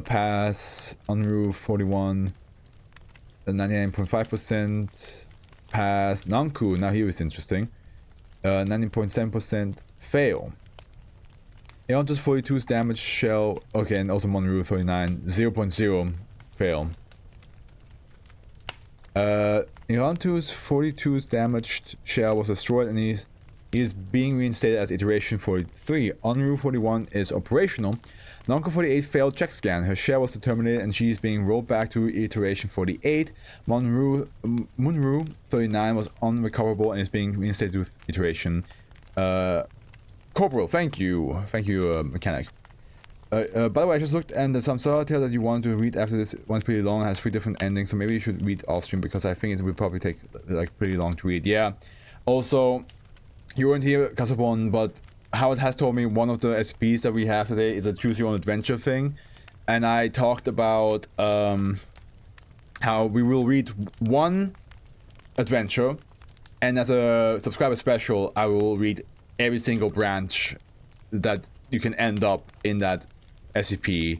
Pass. Enru 41, 99.5% pass. Nanku, now here is interesting. 90.7% fail. Irantu's 42's damage shell, okay, and also Monru 39, 0.0 fail. Irantu's 42's damaged shell was destroyed and he is being reinstated as iteration 43. Enru 41 is operational. Nanku 48 failed check scan. Her shell was terminated and she is being rolled back to iteration 48. Munru 39 was unrecoverable and is being reinstated to iteration. Corporal, thank you. Thank you, mechanic. By the way, I just looked and the Samsara tale that you wanted to read after this one's pretty long. It has 3 different endings, so maybe you should read off stream because I think it will probably take like pretty long to read. Yeah. Also, you weren't here, Kasabon, but Howard has told me one of the SCPs that we have today is a choose your own adventure thing, and I talked about how we will read one adventure, and as a subscriber special, I will read every single branch that you can end up in that SCP.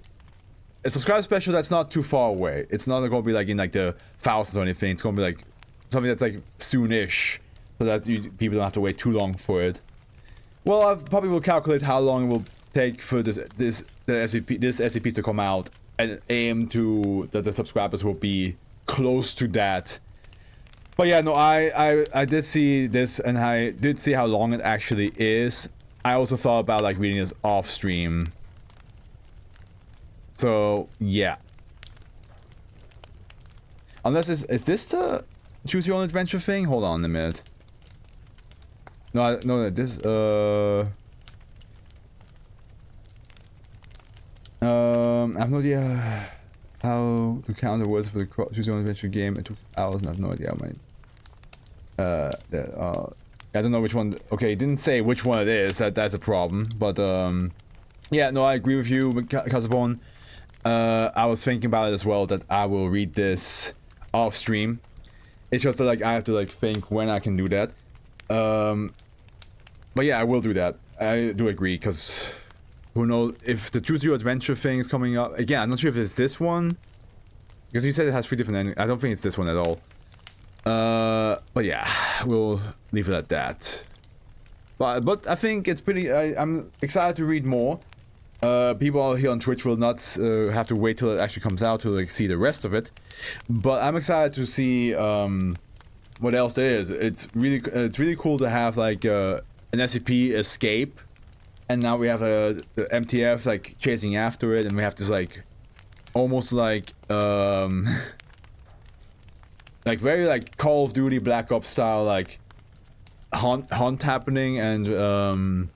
A subscriber special that's not too far away. It's not going to be like in like the thousands or anything. It's going to be like something that's like soonish, so that people don't have to wait too long for it. Well, I probably will calculate how long it will take for the SCPs to come out, and aim to that the subscribers will be close to that. But yeah, no, I did see this, and I did see how long it actually is. I also thought about like reading this off stream. So yeah. Unless is this the choose your own adventure thing? Hold on a minute. No, no, this I have no idea how to count the words for the choose your own adventure game. It took hours, and I have no idea how many. I don't know which one. Okay, it didn't say which one it is. That's a problem. But yeah, no, I agree with you, Casabon. I was thinking about it as well, that I will read this off stream. It's just that like I have to like think when I can do that. But yeah, I will do that. I do agree, because who knows if the choose your adventure thing is coming up again. I'm not sure if it's this one, because you said it has 3 different endings. I don't think it's this one at all. But yeah, we'll leave it at that. But I think it's pretty. I'm excited to read more. People here on Twitch will not have to wait till it actually comes out to like see the rest of it. But I'm excited to see what else there is. It's really cool to have like an SCP escape, and now we have the MTF like chasing after it, and we have this like almost like like very like Call of Duty Black Ops style like hunt happening, and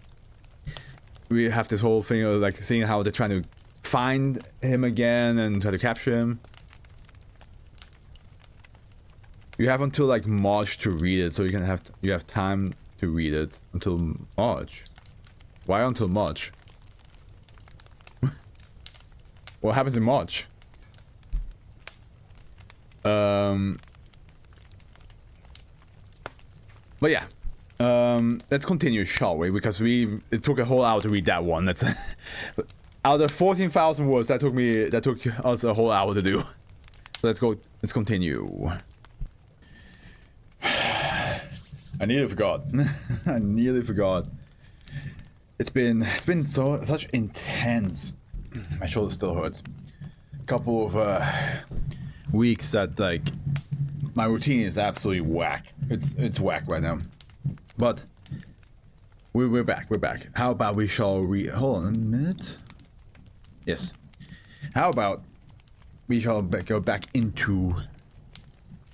we have this whole thing of like seeing how they're trying to find him again and try to capture him. You have until like March to read it, so you have time to read it until March. Why until March? What happens in March? But yeah, let's continue, shall we? Because it took a whole hour to read that one. That's out of 14,000 words. That took us a whole hour to do. So let's go. Let's continue. I nearly forgot. I nearly forgot. It's been such intense. My shoulder still hurts. Couple of weeks that like my routine is absolutely whack. It's whack right now. But we're back. We're back. How about we shall hold on a minute. Yes. How about we shall go back into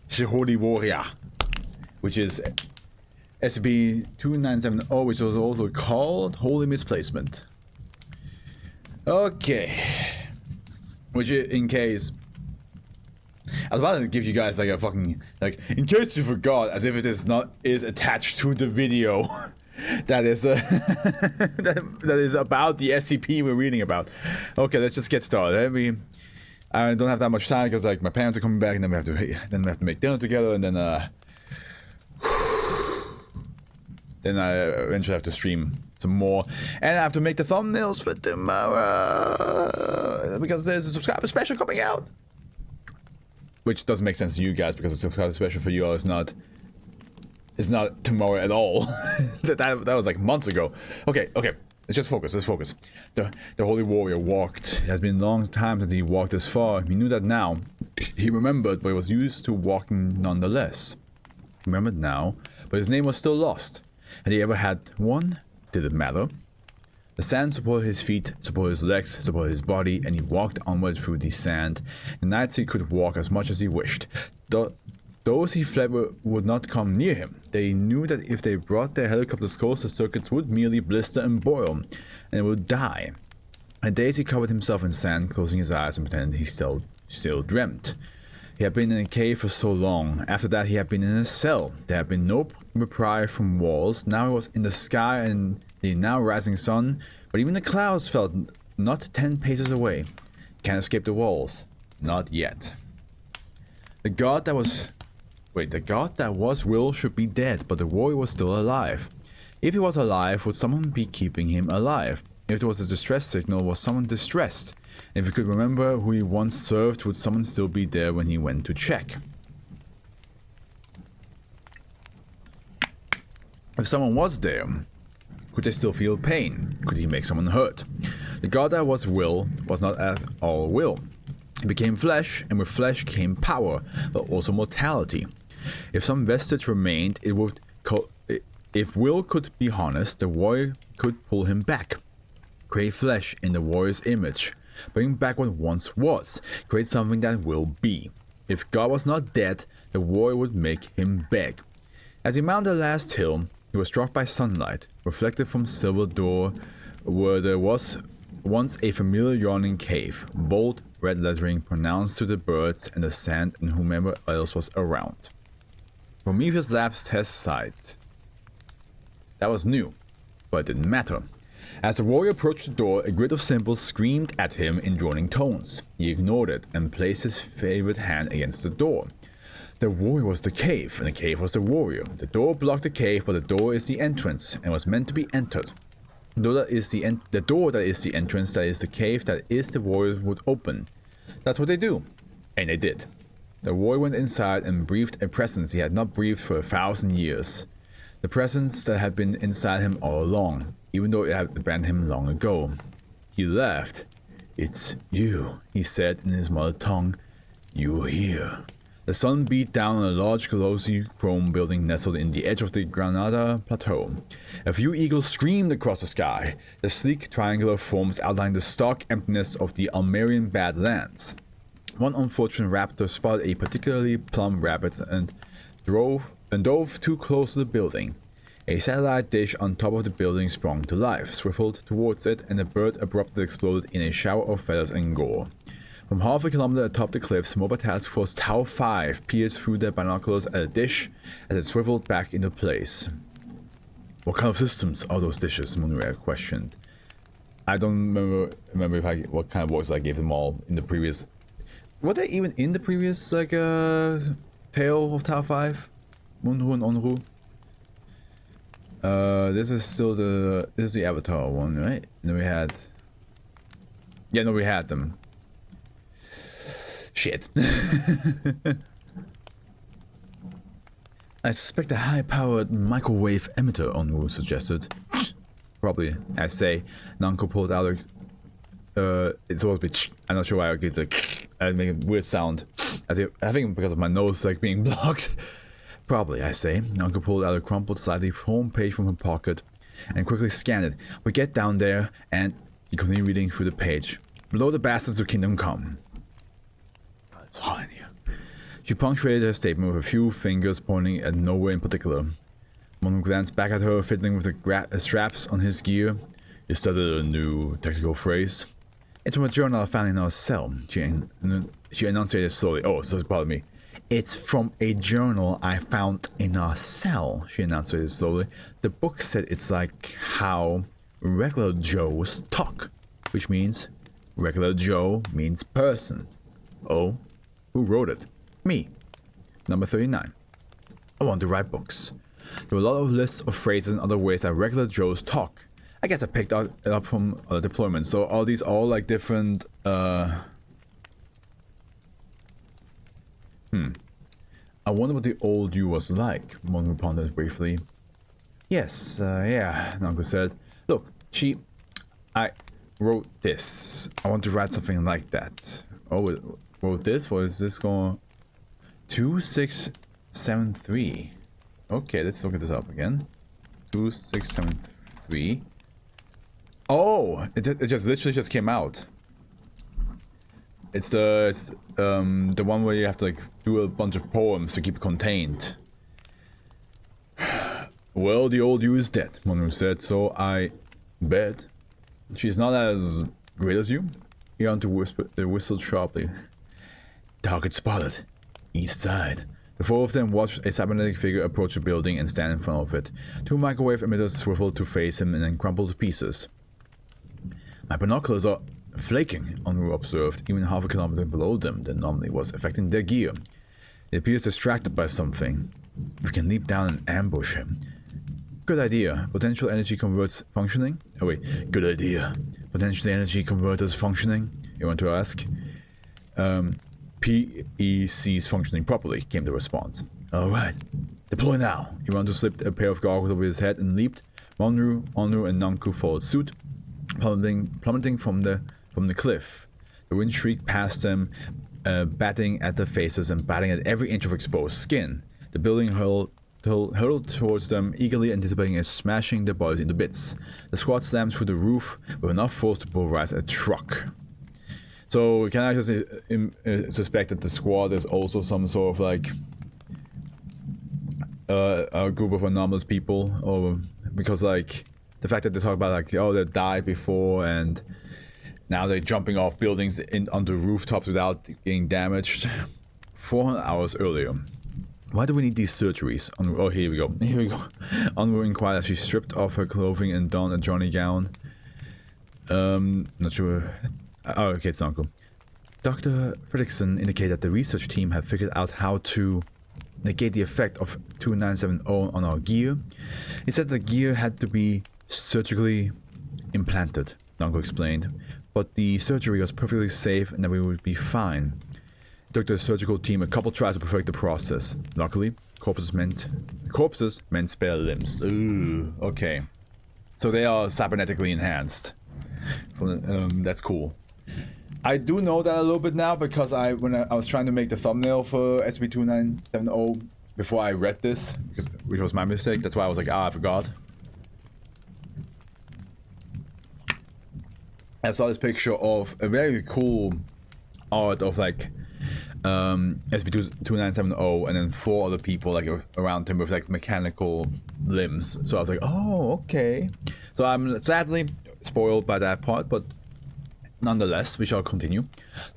the Holy Warrior, which is SCP-2970, which was also called Holy Misplacement. Okay. Which, in case, I was about to give you guys like a fucking, like, in case you forgot, as if it is attached to the video that is that is about the SCP we're reading about. Okay, let's just get started. I don't have that much time because like my parents are coming back, and then we have to make dinner together, and then I eventually have to stream some more, and I have to make the thumbnails for tomorrow because there's a subscriber special coming out, which doesn't make sense to you guys because the subscriber special for you all is not tomorrow at all. that was like months ago. Okay, let's just focus. The Holy Warrior walked. It has been a long time since he walked this far. He knew that now. He remembered, but he was used to walking nonetheless. He remembered now, but his name was still lost. Had he ever had one? Did it matter? The sand supported his feet, supported his legs, supported his body, and he walked onward through the sand. The nights he could walk as much as he wished. Those he fled would not come near him. They knew that if they brought their helicopters close, the circuits would merely blister and boil, and would die. And days he covered himself in sand, closing his eyes and pretended he still dreamt. He had been in a cave for so long. After that he had been in a cell. There had been no reprieve from walls. Now he was in the sky and the now rising sun, but even the clouds felt not 10 paces away. Can't escape the walls. Not yet. The god that was... Wait, the god that was Will should be dead, but the warrior was still alive. If he was alive, would someone be keeping him alive? If there was a distress signal, was someone distressed? If he could remember who he once served, would someone still be there when he went to check? If someone was there, could they still feel pain? Could he make someone hurt? The god that was Will was not at all Will. He became flesh, and with flesh came power, but also mortality. If some vestige remained, if Will could be harnessed, the warrior could pull him back. Create flesh in the warrior's image. Bring back what once was. Create something that will be. If God was not dead, the warrior would make him beg. As he mounted the last hill, he was struck by sunlight, reflected from silver door, where there was once a familiar yawning cave. Bold red lettering pronounced to the birds and the sand and whomever else was around. Prometheus lapsed his sight. That was new, but it didn't matter. As the warrior approached the door, a grid of symbols screamed at him in droning tones. He ignored it and placed his favorite hand against the door. The warrior was the cave, and the cave was the warrior. The door blocked the cave, but the door is the entrance, and was meant to be entered. The door that is the entrance, that is the cave, that is the warrior would open. That's what they do. And they did. The warrior went inside and breathed a presence he had not breathed for 1,000 years. The presence that had been inside him all along, even though it had abandoned him long ago. He laughed. "It's you," he said in his mother tongue. "You're here." The sun beat down on a large glossy chrome building nestled in the edge of the Granada Plateau. A few eagles screamed across the sky. The sleek triangular forms outlined the stark emptiness of the Almerian Badlands. One unfortunate raptor spotted a particularly plump rabbit and dove too close to the building. A satellite dish on top of the building sprung to life, swiveled towards it, and the bird abruptly exploded in a shower of feathers and gore. From half a kilometer atop the cliffs, Mobile Task Force Tau 5 peered through their binoculars at the dish as it swiveled back into place. "What kind of systems are those dishes?" Munir questioned. I don't remember what kind of voice I gave them all in the previous... Were they even in the previous, tale of Tau 5? Munhu and Onru? This is the Avatar one, right? And then we had... Yeah, no, we had them. Shit. I suspect a high-powered microwave emitter, Onru suggested. Probably, I say. Nanko pulled out it's supposed to be... I'm not sure why I get the... I make a weird sound. I think because of my nose being blocked. Probably, I say. Nanko pulled out a crumpled, slightly torn page from her pocket and quickly scanned it. We get down there and... He continued reading through the page. "Below the bastards of Kingdom Come." It's hot in here. She punctuated her statement with a few fingers pointing at nowhere in particular. Mono glanced back at her, fiddling with the straps on his gear. "You studied a new technical phrase?" "It's from a journal I found in our cell," she enunciated slowly. "Oh, so pardon me. It's from a journal I found in our cell," she enunciated slowly. "The book said it's like how regular Joes talk, which means regular Joe means person." "Oh? Who wrote it?" "Me. Number 39. I want to write books. There were a lot of lists of phrases and other ways that regular Joes talk. I guess I picked it up from deployments. So are these all different, I wonder what the old you was like, Mongo pondered briefly. "Yes, yeah," Nanko said. "Look, I wrote this. I want to write something like that." "Oh, wrote this? What is this going? 2673. Okay, let's look at this up again. 2673. Oh, it just literally just came out. It's the one where you have to do a bunch of poems to keep it contained. "Well, the old you is dead," Monroe said, "so I bet she's not as great as you." He whistled sharply. "Target spotted. East side." The four of them watched a cybernetic figure approach the building and stand in front of it. Two microwave emitters swiveled to face him and then crumpled to pieces. "My binoculars are flaking," Onru observed. Even half a kilometer below them, the anomaly was affecting their gear. He appears distracted by something. We can leap down and ambush him. Good idea. Potential energy converts functioning? Oh wait, good idea. Potential energy converters functioning? You want to ask? PEC's functioning properly, came the response. Alright, deploy now. Iwanto slipped a pair of goggles over his head and leaped. Monru, Onru, and Nanku followed suit, plummeting from the cliff. The wind shrieked past them, batting at their faces and batting at every inch of exposed skin. The building hurled towards them, eagerly anticipating smashing their bodies into bits. The squad slammed through the roof with enough force to pulverize a truck. So can I just suspect that the squad is also some sort of like a group of anomalous people, or because like the fact that they talk about like, oh, they died before and now they're jumping off buildings onto rooftops without getting damaged 400 hours earlier. Why do we need these surgeries? Oh, here we go. Onru inquired as she stripped off her clothing and donned a Johnny gown. Not sure. Oh, okay, it's Uncle. Dr. Fredrickson indicated that the research team had figured out how to negate the effect of 2970 on our gear. He said the gear had to be surgically implanted, Nanko explained, but the surgery was perfectly safe and that we would be fine. It took the surgical team a couple tries to perfect the process. Luckily, corpses meant spare limbs. Ooh, okay. So they are cybernetically enhanced. That's cool. I do know that a little bit now because when I was trying to make the thumbnail for SCP-2970 before I read this, which was my mistake. That's why I was like, I forgot. I saw this picture of a very cool art of like SCP-2970 and then 4 other people like around him with like mechanical limbs. So I was like, oh, okay. So I'm sadly spoiled by that part, but nonetheless, we shall continue.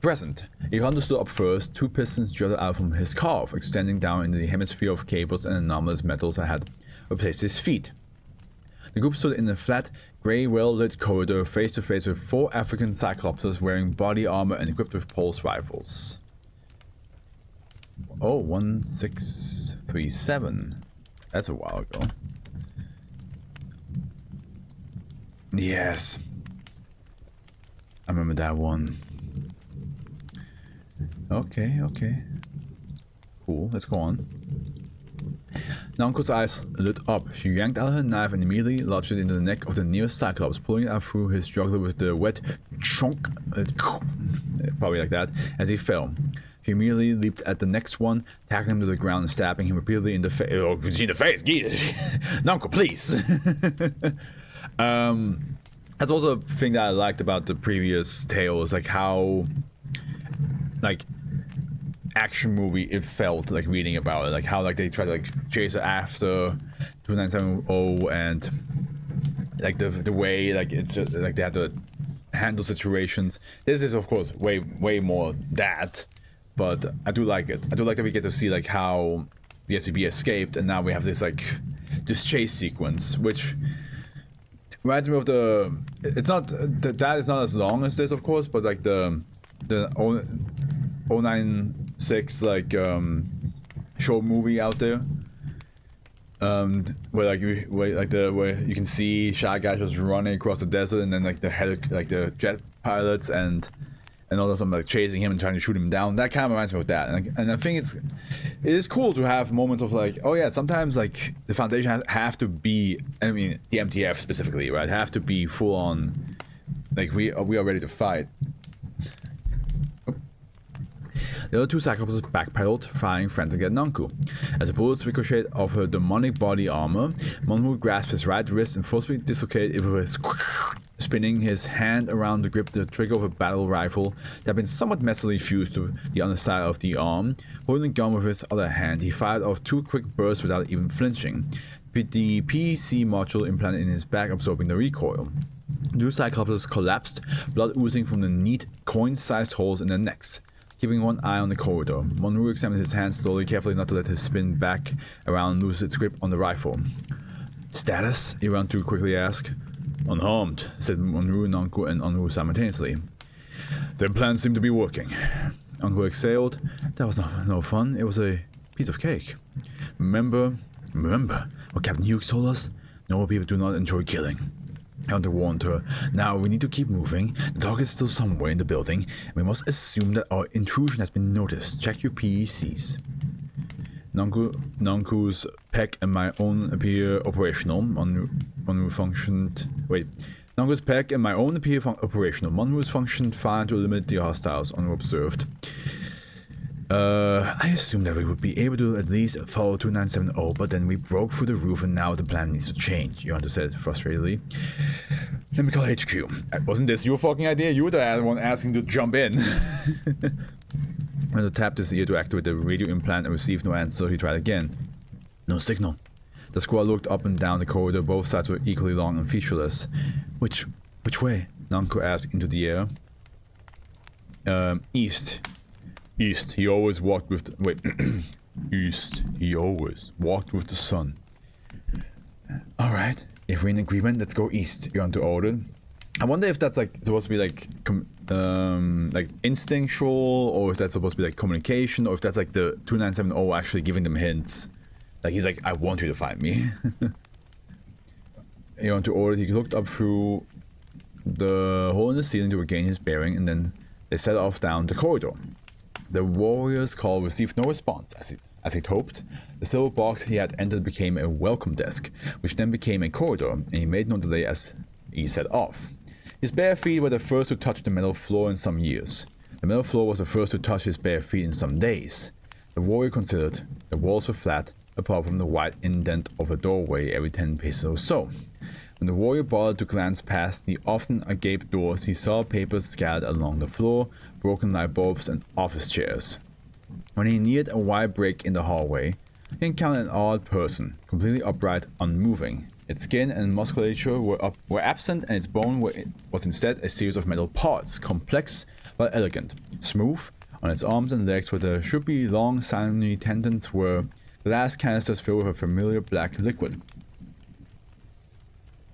Present. Ivanto stood up first. 2 pistons jutted out from his calf, extending down into the hemisphere of cables and anomalous metals that had replaced his feet. The group stood in a flat, grey, well-lit corridor face to face with 4 African cyclopses wearing body armor and equipped with pulse rifles. Oh, 1637. That's a while ago. Yes. I remember that one. Okay. Cool, let's go on. Nanko's eyes lit up. She yanked out her knife and immediately lodged it into the neck of the nearest Cyclops, pulling it out through his jugular with the wet chunk, probably like that, as he fell. She immediately leaped at the next one, tackling him to the ground and stabbing him repeatedly in the face. Oh, in the face? Nanko, please! That's also a thing that I liked about the previous tales, like how, like, action movie it felt like reading about it, like how like they try to like chase it after 2970 and like the way like it's just like they have to handle situations. This is of course way more that, but I do like it. I do like that we get to see like how the SCP escaped and now we have this like this chase sequence, which reminds me of the, it's not that is not as long as this of course, but like the 096 like short movie out there, where you can see Shy Guy just running across the desert and then like the jet pilots and all of them like chasing him and trying to shoot him down. That kind of reminds me of that, and I think it is cool to have moments of like, oh yeah, sometimes like the Foundation have to be, I mean the MTF specifically, right, have to be full on, like we are ready to fight. The other 2 Cyclopses backpedaled, firing frantically at Nanku. As the bullets ricocheted off her demonic body armor, Monru grasped his right wrist and forcibly dislocated it with spinning his hand around to grip the trigger of a battle rifle that had been somewhat messily fused to the underside of the arm. Holding the gun with his other hand, he fired off 2 quick bursts without even flinching, with the PEC module implanted in his back absorbing the recoil. The 2 Cyclopses collapsed, blood oozing from the neat, coin-sized holes in their necks. Keeping one eye on the corridor, Monroe examined his hand slowly, carefully not to let his spin back around and lose its grip on the rifle. Status? Irantu quickly asked. Unharmed, said Monroe, Nanko, and Onru simultaneously. Their plans seem to be working. Uncle exhaled. That was no fun. It was a piece of cake. Remember what Captain Hughes told us? Normal people do not enjoy killing. Hunter warned her. Now we need to keep moving. The target is still somewhere in the building, and we must assume that our intrusion has been noticed. Check your PECs. Nanku's PEC and my own appear operational. Manwu functioned. Wait. Nanku's PEC and my own appear operational. Manwu's functioned fine to limit the hostiles unobserved. I assumed that we would be able to at least follow 2970, but then we broke through the roof and now the plan needs to change, Yonta said frustratedly. Let me call HQ. Wasn't this your fucking idea? You were the one asking to jump in. Yonta tapped his ear to activate the radio implant and received no answer. He tried again. No signal. The squad looked up and down the corridor. Both sides were equally long and featureless. Which way? Nanko asked into the air. East. East. He always walked with the... East. He always walked with the sun. Alright. If we're in agreement, let's go east. You're on to order. I wonder if that's like supposed to be like instinctual, or is that supposed to be like communication, or if that's like the 2970 actually giving them hints. Like he's like, I want you to find me. You're on to order. He looked up through the hole in the ceiling to regain his bearing, and then they set off down the corridor. The warrior's call received no response, as he'd hoped. The silver box he had entered became a welcome desk, which then became a corridor, and he made no delay as he set off. His bare feet were the first to touch the metal floor in some years. The metal floor was the first to touch his bare feet in some days. The warrior considered. The walls were flat, apart from the wide indent of a doorway every 10 paces or so. When the warrior bothered to glance past the often agape doors, he saw papers scattered along the floor, broken light bulbs, and office chairs. When he neared a wide break in the hallway, he encountered an odd person, completely upright, unmoving. Its skin and musculature were absent, and its bone was instead a series of metal parts, complex but elegant. Smooth, on its arms and legs where there should be long, sinewy tendons were glass canisters filled with a familiar black liquid.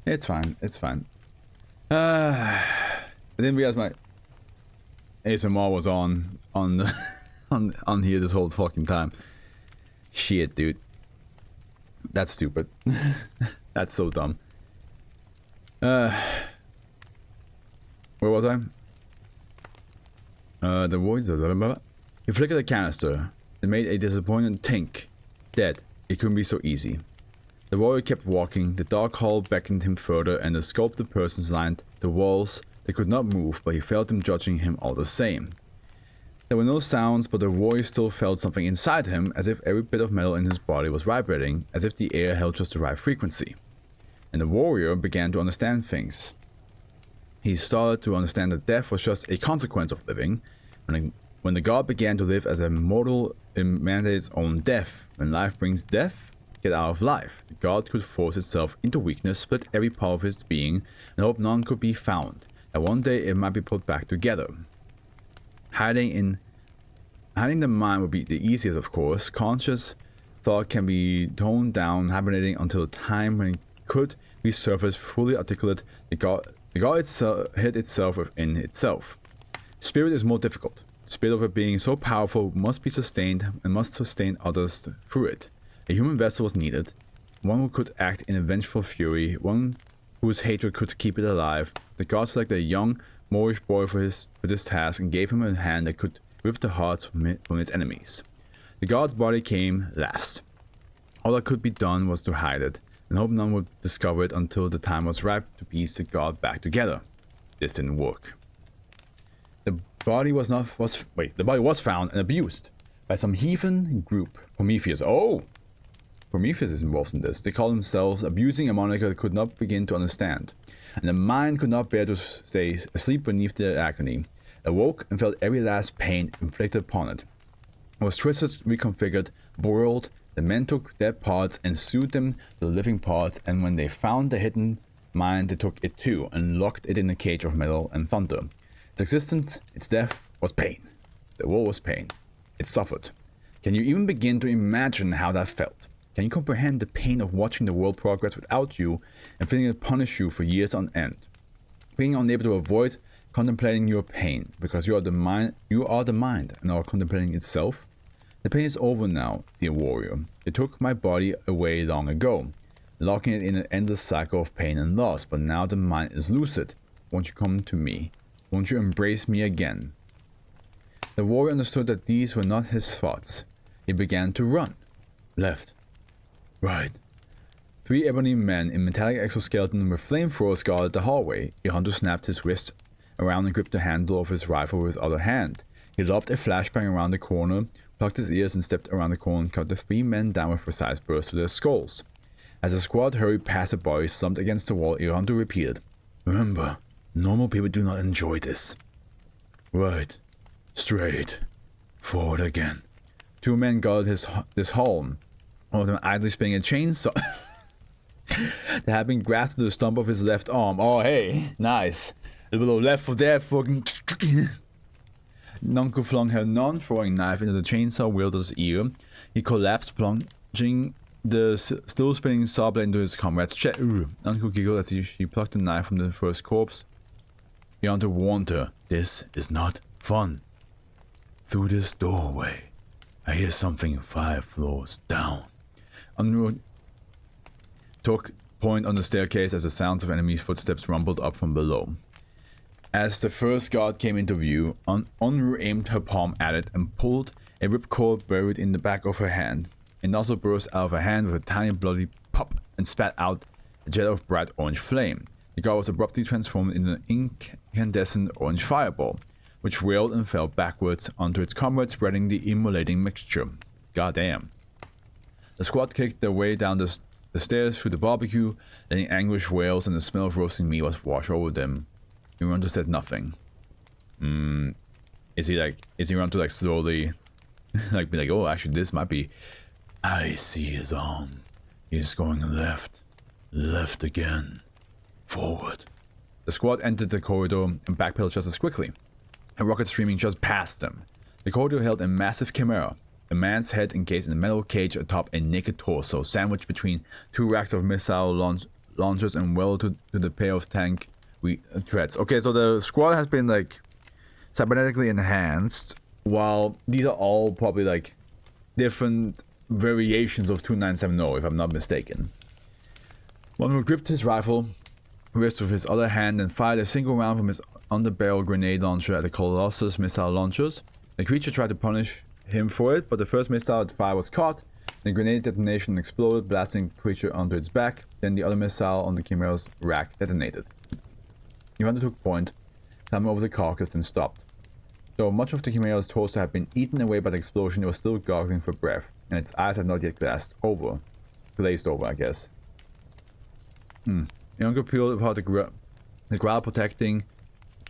It's fine, it's fine. I didn't realize my ASMR was on here this whole fucking time. Shit, dude. That's stupid. That's so dumb. Where was I? The voids. He flickered a canister. It made a disappointed tink. Dead. It couldn't be so easy. The warrior kept walking. The dark hall beckoned him further, and the sculpted persons lined the walls. They could not move, but he felt them judging him all the same. There were no sounds, but the warrior still felt something inside him, as if every bit of metal in his body was vibrating, as if the air held just the right frequency. And the warrior began to understand things. He started to understand that death was just a consequence of living. When the god began to live as a mortal, it mandated its own death. When life brings death, get out of life. The god could force itself into weakness, split every part of its being, and hope none could be found, that one day it might be put back together. Hiding the mind would be the easiest, of course. Conscious thought can be toned down, hibernating until a time when it could resurface fully articulate. The god itself hid itself within itself. Spirit is more difficult. The spirit of a being so powerful must be sustained and must sustain others through it. A human vessel was needed, one who could act in a vengeful fury, one whose hatred could keep it alive. The god selected a young Moorish boy for this task and gave him a hand that could rip the hearts from its enemies. The god's body came last. All that could be done was to hide it, and hope none would discover it until the time was ripe to piece the god back together. This didn't work. The body was found and abused by some heathen group. Prometheus. Oh! Prometheus is involved in this. They call themselves abusing a moniker they could not begin to understand, and the mind could not bear to stay asleep beneath their agony. It awoke and felt every last pain inflicted upon it. It was twisted, reconfigured, boiled. The men took dead parts and sewed them to the living parts, and when they found the hidden mind, they took it too and locked it in a cage of metal and thunder. Its existence, its death, was pain. The war was pain. It suffered. Can you even begin to imagine how that felt? Can you comprehend the pain of watching the world progress without you and feeling it punish you for years on end? Being unable to avoid contemplating your pain, because you are the mind and are contemplating itself. The pain is over now, dear warrior. They took my body away long ago, locking it in an endless cycle of pain and loss, but now the mind is lucid. Won't you come to me? Won't you embrace me again? The warrior understood that these were not his thoughts. He began to run. Left. Right. 3 ebony men in metallic exoskeleton with flamethrowers guarded the hallway. A hunter snapped his wrist around and gripped the handle of his rifle with his other hand. He lobbed a flashbang around the corner, plucked his ears and stepped around the corner and cut the 3 men down with precise bursts to their skulls. As the squad hurried past the bodies slumped against the wall, a hunter repeated, "Remember, normal people do not enjoy this." Right. Straight. Forward again. 2 men guarded this hull, one of them idly spinning a chainsaw that had been grasped to the stump of his left arm. Oh, hey, nice. A little left for that fucking. Nonko flung her non-throwing knife into the chainsaw wielder's ear. He collapsed, plunging the still spinning saw blade into his comrade's chest. Nonko giggled as she plucked the knife from the first corpse. The hunter warned her, "This is not fun." Through this doorway, I hear something 5 floors down. Unruh took point on the staircase as the sounds of enemies' footsteps rumbled up from below. As the first guard came into view, Unruh aimed her palm at it and pulled a ripcord buried in the back of her hand. A nozzle burst out of her hand with a tiny bloody pop and spat out a jet of bright orange flame. The guard was abruptly transformed into an incandescent orange fireball, which wailed and fell backwards onto its comrade, spreading the immolating mixture. Goddamn. The squad kicked their way down the stairs through the barbecue, letting anguished wails and the smell of roasting meat was wash over them. Iranto said nothing. Is he around to like slowly like be like, oh, actually this might be. I see his arm. He's going left. Left again. Forward. The squad entered the corridor and backpedaled just as quickly. A rocket streaming just past them. The corridor held a massive chimera. A man's head encased in a metal cage atop a naked torso, sandwiched between 2 racks of missile launchers and welded to the pair of tank threads. Okay, so the squad has been like cybernetically enhanced, while these are all probably like different variations of 2970, if I'm not mistaken. One who gripped his rifle wrist with his other hand and fired a single round from his underbarrel grenade launcher at the Colossus missile launchers. The creature tried to punish him for it, but the first missile it fired was caught. The grenade detonation exploded, blasting the creature onto its back. Then the other missile on the Chimera's rack detonated. Ivanto took point, climbed over the carcass and stopped. Though much of the Chimera's torso had been eaten away by the explosion, it was still gargling for breath, and its eyes had not yet glazed over, I guess. Ivanto peeled apart the growl protecting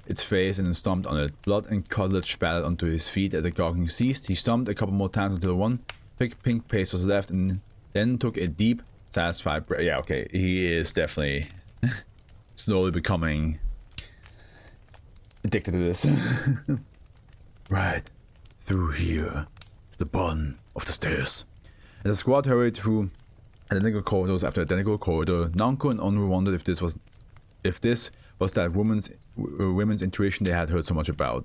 its face and then stomped on it. Blood and cartilage spattered onto his feet as the gargling ceased. He stomped a couple more times until one thick pink paste was left, and then took a deep, satisfied breath. Yeah, okay, he is definitely slowly becoming addicted to this. Right through here, to the bottom of the stairs. As the squad hurried through identical corridors after identical corridor, Nanko and Onru wondered if this was that women's intuition they had heard so much about.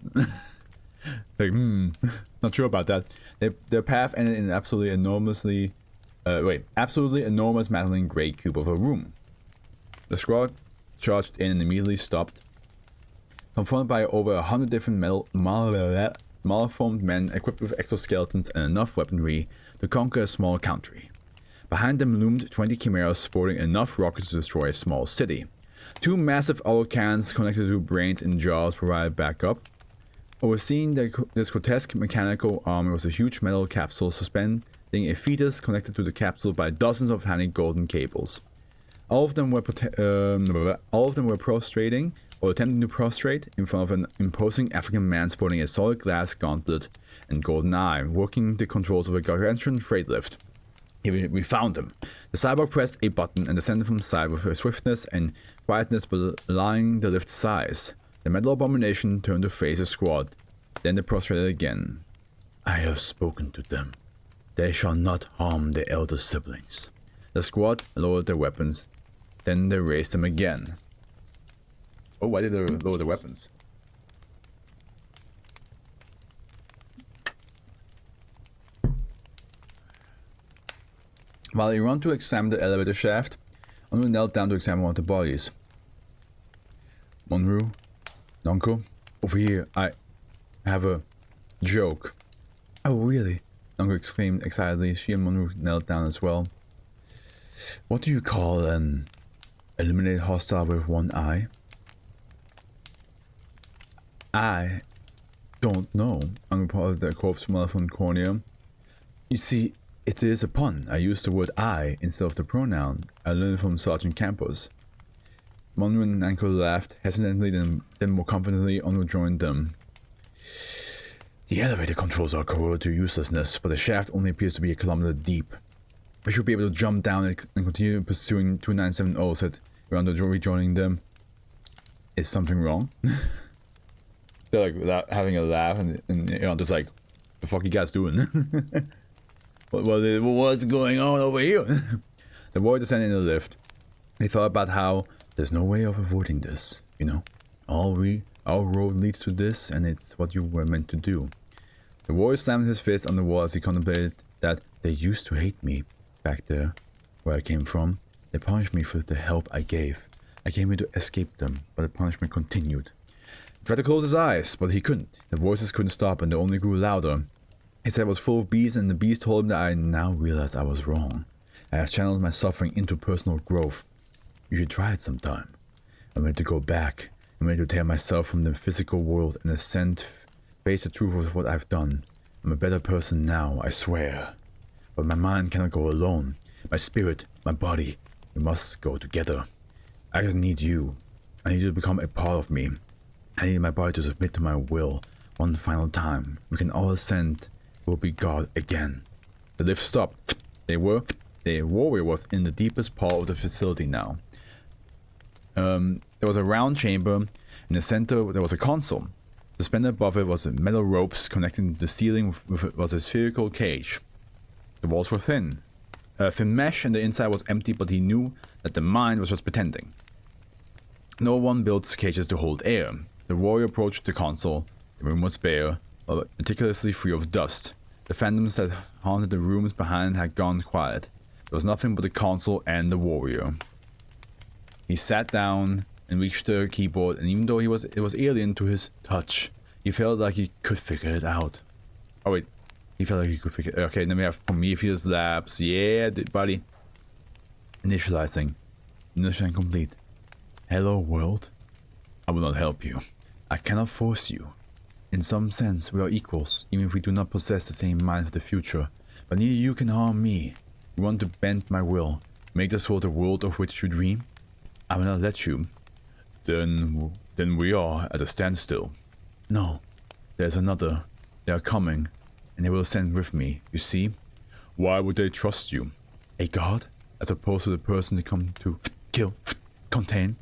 Like, not sure about that. Their path ended in an absolutely enormous Madeline gray cube of a room. The squad charged in and immediately stopped, confronted by over 100 different malformed men equipped with exoskeletons and enough weaponry to conquer a small country. Behind them loomed 20 chimeras sporting enough rockets to destroy a small city. 2 massive autocannons connected to brains in jars provided backup. Overseeing this grotesque mechanical arm was a huge metal capsule suspending a fetus connected to the capsule by dozens of tiny golden cables. All of them were prostrating or attempting to prostrate in front of an imposing African man sporting a solid glass gauntlet and golden eye, working the controls of a gargantuan freight lift. We found him. The cyborg pressed a button and descended from the side with a swiftness and quietness belying the lift's size. The metal abomination turned to face the squad, then they prostrated again. I have spoken to them. They shall not harm their elder siblings. The squad lowered their weapons, then they raised them again. Oh, why did they lower their weapons? While he ran to examine the elevator shaft, Unruh knelt down to examine one of the bodies. Unruh, Nonko, over here, I have a joke. Oh, really? Nonko exclaimed excitedly. She and Unruh knelt down as well. What do you call an eliminated hostile with one eye? I don't know. Unruh parted the corpse from cornea. You see, it is a pun. I used the word I instead of the pronoun. I learned from Sergeant Campos. Unruh and Nonko laughed hesitantly, then more confidently. Unruh joined them. The elevator controls are corroded to uselessness, but the shaft only appears to be a kilometer deep. We should be able to jump down and continue pursuing 2970, said Miranda, rejoining them. Is something wrong? They're like having a laugh, and Miranda's like, the fuck you guys doing? What's going on over here? The boy descended in the lift. He thought about how there's no way of avoiding this, you know. Our road leads to this, and it's what you were meant to do. The warrior slammed his fist on the wall as he contemplated that they used to hate me back there, where I came from. They punished me for the help I gave. I came here to escape them, but the punishment continued. He tried to close his eyes, but he couldn't. The voices couldn't stop, and they only grew louder. His head was full of bees, and the bees told him that I now realized I was wrong. I have channeled my suffering into personal growth. You should try it sometime. I'm ready to go back. I'm ready to tear myself from the physical world and face the truth of what I've done. I'm a better person now, I swear. But my mind cannot go alone. My spirit, my body, we must go together. I just need you. I need you to become a part of me. I need my body to submit to my will one final time. We can all ascend. We'll be God again. The lift stopped. The warrior was in the deepest part of the facility now. There was a round chamber. In the center, there was a console. Suspended above it was metal ropes connecting to the ceiling was a spherical cage. The walls were thin. Thin mesh, and the inside was empty, but he knew that the mind was just pretending. No one builds cages to hold air. The warrior approached the console. The room was bare, but meticulously free of dust. The phantoms that haunted the rooms behind had gone quiet. There was nothing but the console and the warrior. He sat down and reached the keyboard, and even though it was alien to his touch, he felt like he could figure it out. Oh wait, he felt like he could figure it out. Okay, then we have Prometheus Labs. Yeah, buddy. Initializing complete. Hello world. I will not help you. I cannot force you. In some sense, we are equals, even if we do not possess the same mind of the future. But neither you can harm me. You want to bend my will, make this world the world of which you dream? I will not let you. Then we are at a standstill. No, there's another. They are coming, and they will ascend with me, you see? Why would they trust you? A god? As opposed to the person they come to kill, contain?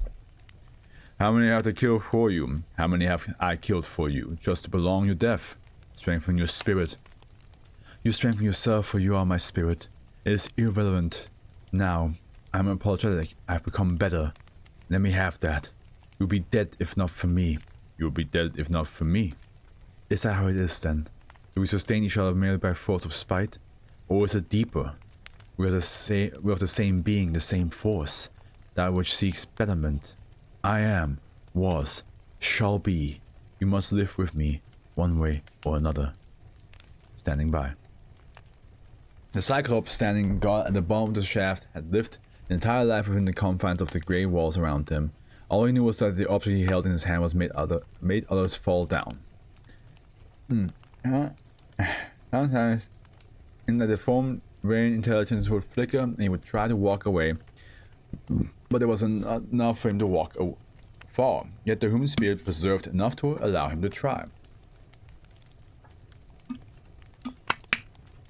How many have to kill for you? How many have I killed for you, just to prolong your death? Strengthen your spirit. You strengthen yourself, for you are my spirit. It is irrelevant. Now, I am apologetic. I have become better. Let me have that. You'll be dead if not for me. You'll be dead if not for me. Is that how it is then? Do we sustain each other merely by force of spite? Or is it deeper? We are the same being, the same force. That which seeks betterment. I am, was, shall be. You must live with me, one way or another. Standing by. The Cyclops, standing guard at the bottom of the shaft, had lived his entire life within the confines of the grey walls around him. All he knew was that the object he held in his hand was made others fall down. Sometimes, in the deformed brain, intelligence would flicker and he would try to walk away, but there wasn't enough for him to walk far. Yet the human spirit preserved enough to allow him to try.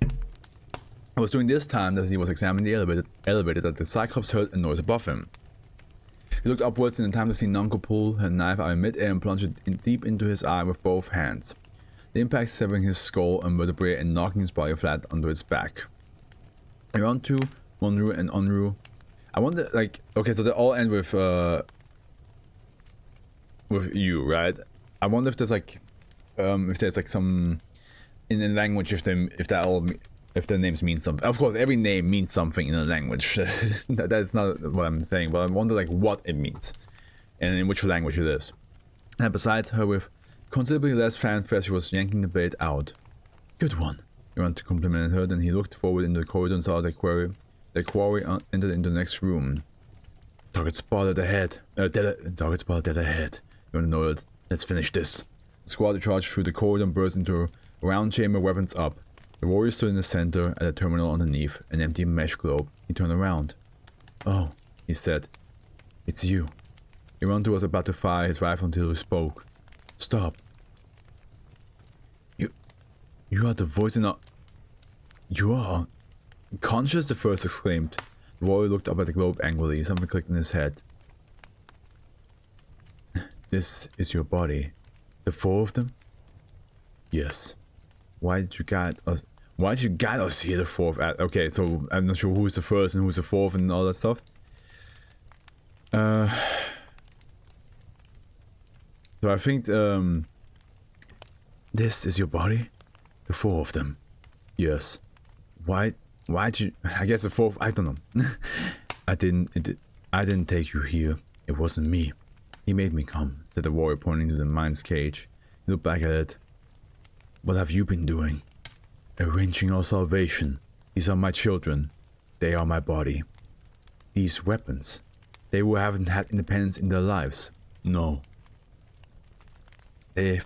It was during this time that he was examining the elevator that the Cyclops heard a noise above him. He looked upwards in time to see Nonko pull her knife out in mid-air and plunge it deep into his eye with both hands. The impact severing his skull and vertebrae and knocking his body flat onto its back. Around to Monru and Onru. I wonder, like, okay, so they all end with you, right? I wonder if there's like some in the language if that all if their names mean something. Of course, every name means something in a language. That's not what I'm saying, but I wonder like what it means and in which language it is. And beside her, with considerably less fanfare, she was yanking the bait out. Good one. He wanted to compliment her, then he looked forward into the corridor and saw the quarry. The quarry entered into the next room. Target spotted ahead. Target spotted dead ahead. You want to know it? Let's finish this. The squad charged through the corridor and burst into a round chamber, weapons up. The warrior stood in the center at a terminal underneath, an empty mesh globe. He turned around. Oh, he said. It's you. Irantu was about to fire his rifle until he spoke. Stop. You are the voice in a... You are unconscious? The first exclaimed. The warrior looked up at the globe angrily. Something clicked in his head. This is your body. The 4 of them? Yes. Why did you guide us? Why did you guide us here, the 4th? Okay, so I'm not sure who's the 1st and who's the 4th and all that stuff. So I think, this is your body? The 4 of them. Yes. Why'd you... I guess the 4th... I don't know. I didn't take you here. It wasn't me. He made me come, said the warrior, pointing to the mine's cage. He looked back at it. What have you been doing? Arranging our salvation. These are my children. They are my body. These weapons. They who haven't had independence in their lives. No. They've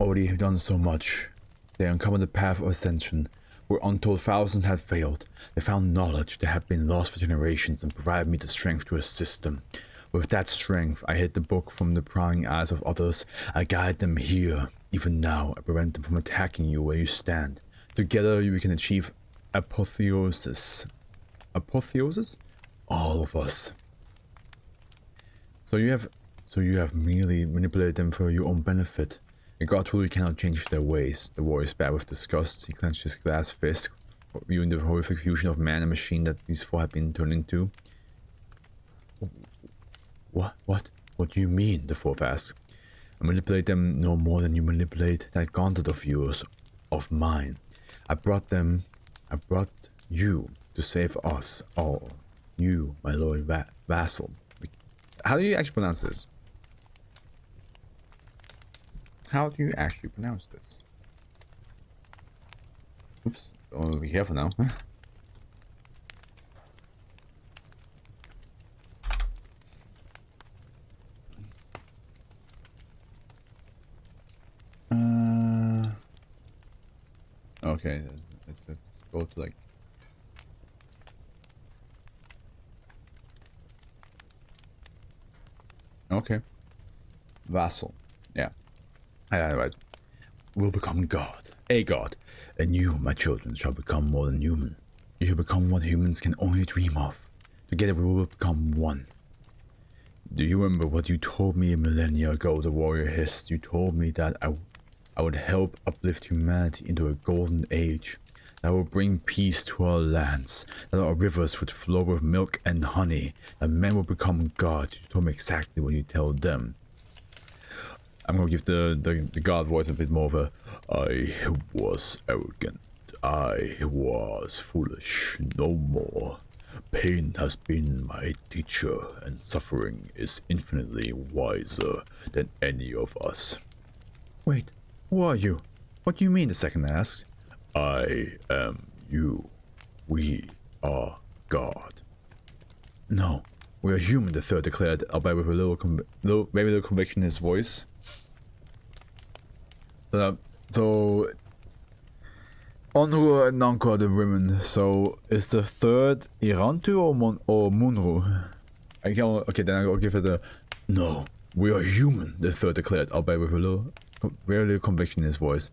already done so much. They uncovered the path of ascension, where untold thousands had failed. They found knowledge that had been lost for generations and provided me the strength to assist them. With that strength, I hid the book from the prying eyes of others. I guide them here. Even now, I prevent them from attacking you where you stand. Together, we can achieve apotheosis. Apotheosis? All of us. So you have merely manipulated them for your own benefit. A god truly cannot change their ways. The warrior spat with disgust. He clenched his glass fist, viewing the horrific fusion of man and machine that these 4 had been turned into. What do you mean? The 4th asked. I manipulate them no more than you manipulate that gauntlet of yours, of mine. I brought you to save us all. You, my loyal vassal. How do you actually pronounce this? How do you actually pronounce this? Oops. Oh, be careful now. Okay, let's go to like... Okay. Vassal. Yeah. Right. Will become God. A god. And you, my children, shall become more than human. You shall become what humans can only dream of. Together we will become one. Do you remember what you told me a millennia ago? The warrior hissed. You told me that I would help uplift humanity into a golden age. That would bring peace to our lands. That our rivers would flow with milk and honey. That men would become gods. You told me exactly what you told them. I'm gonna give the god voice a bit more of a... I was arrogant. I was foolish. No more. Pain has been my teacher, and suffering is infinitely wiser than any of us. Wait, who are you? What do you mean? The second asked. I am you. We are God. No, we are human, the third declared, albeit with a very little conviction in his voice. So Onru and Nanko are the women. So is the third Irantu or Munru? Okay, then I'll give it a... No, we are human, the third declared, albeit with a very little conviction in his voice.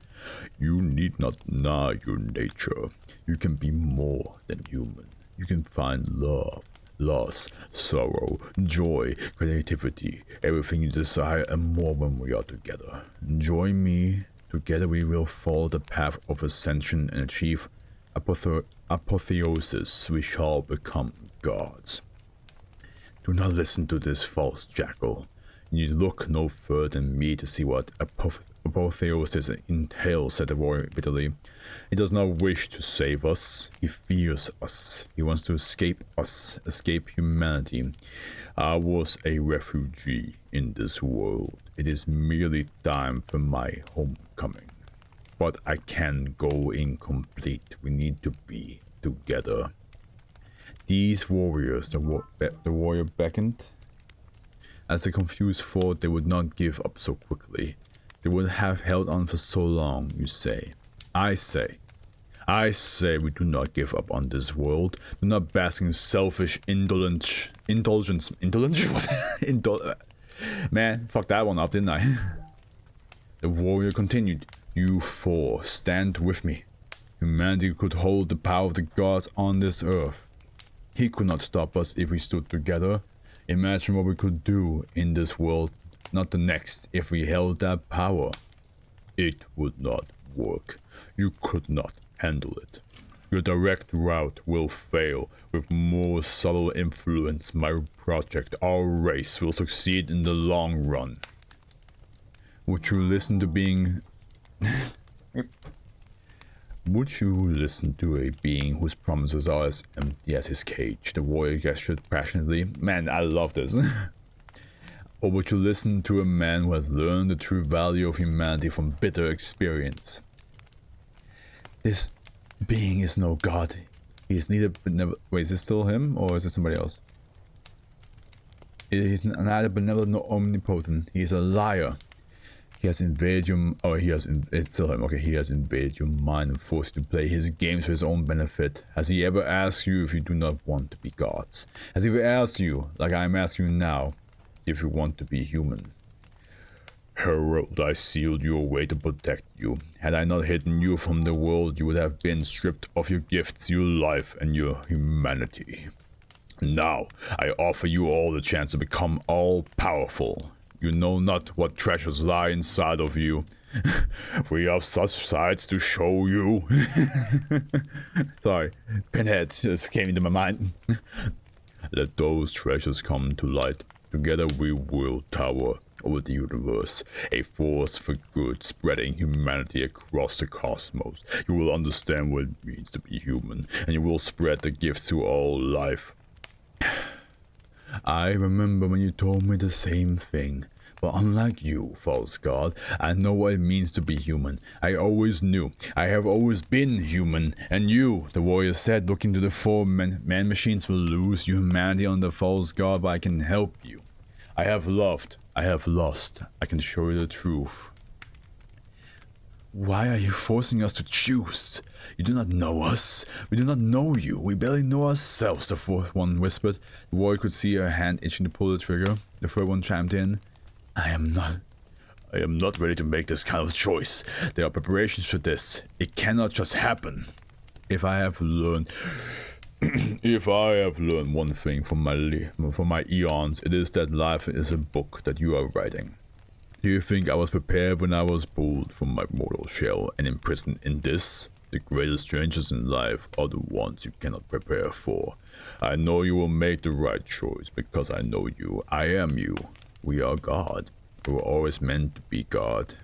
You need not deny your nature. You can be more than human. You can find love, loss, sorrow, joy, creativity, everything you desire and more when we are together. Join me. Together we will follow the path of ascension and achieve apotheosis. We shall become gods. Do not listen to this false jackal. You look no further than me to see what Pro-Fros this entails, said the warrior bitterly. He does not wish to save us. He fears us. He wants to escape us, escape humanity. I was a refugee in this world. It is merely time for my homecoming. But I can go incomplete. We need to be together. These warriors, the warrior beckoned. As the confused thought they would not give up so quickly. They would have held on for so long, you say. I say we do not give up on this world. Do not bask in selfish indulgence. What? Man, fucked that one up, didn't I? The warrior continued. You four, stand with me. Humanity could hold the power of the gods on this earth. He could not stop us if we stood together. Imagine what we could do in this world, not the next, if we held that power. It would not work. You could not handle it. Your direct route will fail. With more subtle influence, my project, our race, will succeed in the long run. Would you listen to being... Would you listen to a being whose promises are as empty as his cage? The warrior gestured passionately. Man, I love this. Or would you listen to a man who has learned the true value of humanity from bitter experience? This being is no god. He is neither benevolent. Wait, is this still him or is it somebody else? He is neither benevolent nor omnipotent. He is a liar. He has invaded your... Oh, it's still him. Okay, he has invaded your mind and forced you to play his games for his own benefit. Has he ever asked you if you do not want to be gods? Has he ever asked you, like I'm asking you now, if you want to be human? Herald, I sealed you away to protect you. Had I not hidden you from the world, you would have been stripped of your gifts, your life, and your humanity. Now, I offer you all the chance to become all-powerful. You know not what treasures lie inside of you. We have such sights to show you. Sorry, Pinhead just came into my mind. Let those treasures come to light. Together we will tower over the universe, a force for good, spreading humanity across the cosmos. You will understand what it means to be human, and you will spread the gifts to all life. I remember when you told me the same thing, but unlike you, false god, I know what it means to be human. I always knew. I have always been human, and you, the warrior said, looking to the four man-machines will lose humanity on the false god, but I can help you. I have loved. I have lost. I can show you the truth. Why are you forcing us to choose? You do not know us. We do not know you. We barely know ourselves, the fourth one whispered. The warrior could see her hand itching to pull the trigger. The third one chimed in. I am not ready to make this kind of choice. There are preparations for this. It cannot just happen. If I have learned one thing from my eons, it is that life is a book that you are writing. Do you think I was prepared when I was pulled from my mortal shell and imprisoned in this? The greatest changes in life are the ones you cannot prepare for. I know you will make the right choice because I know you. I am you. We are God. We were always meant to be God.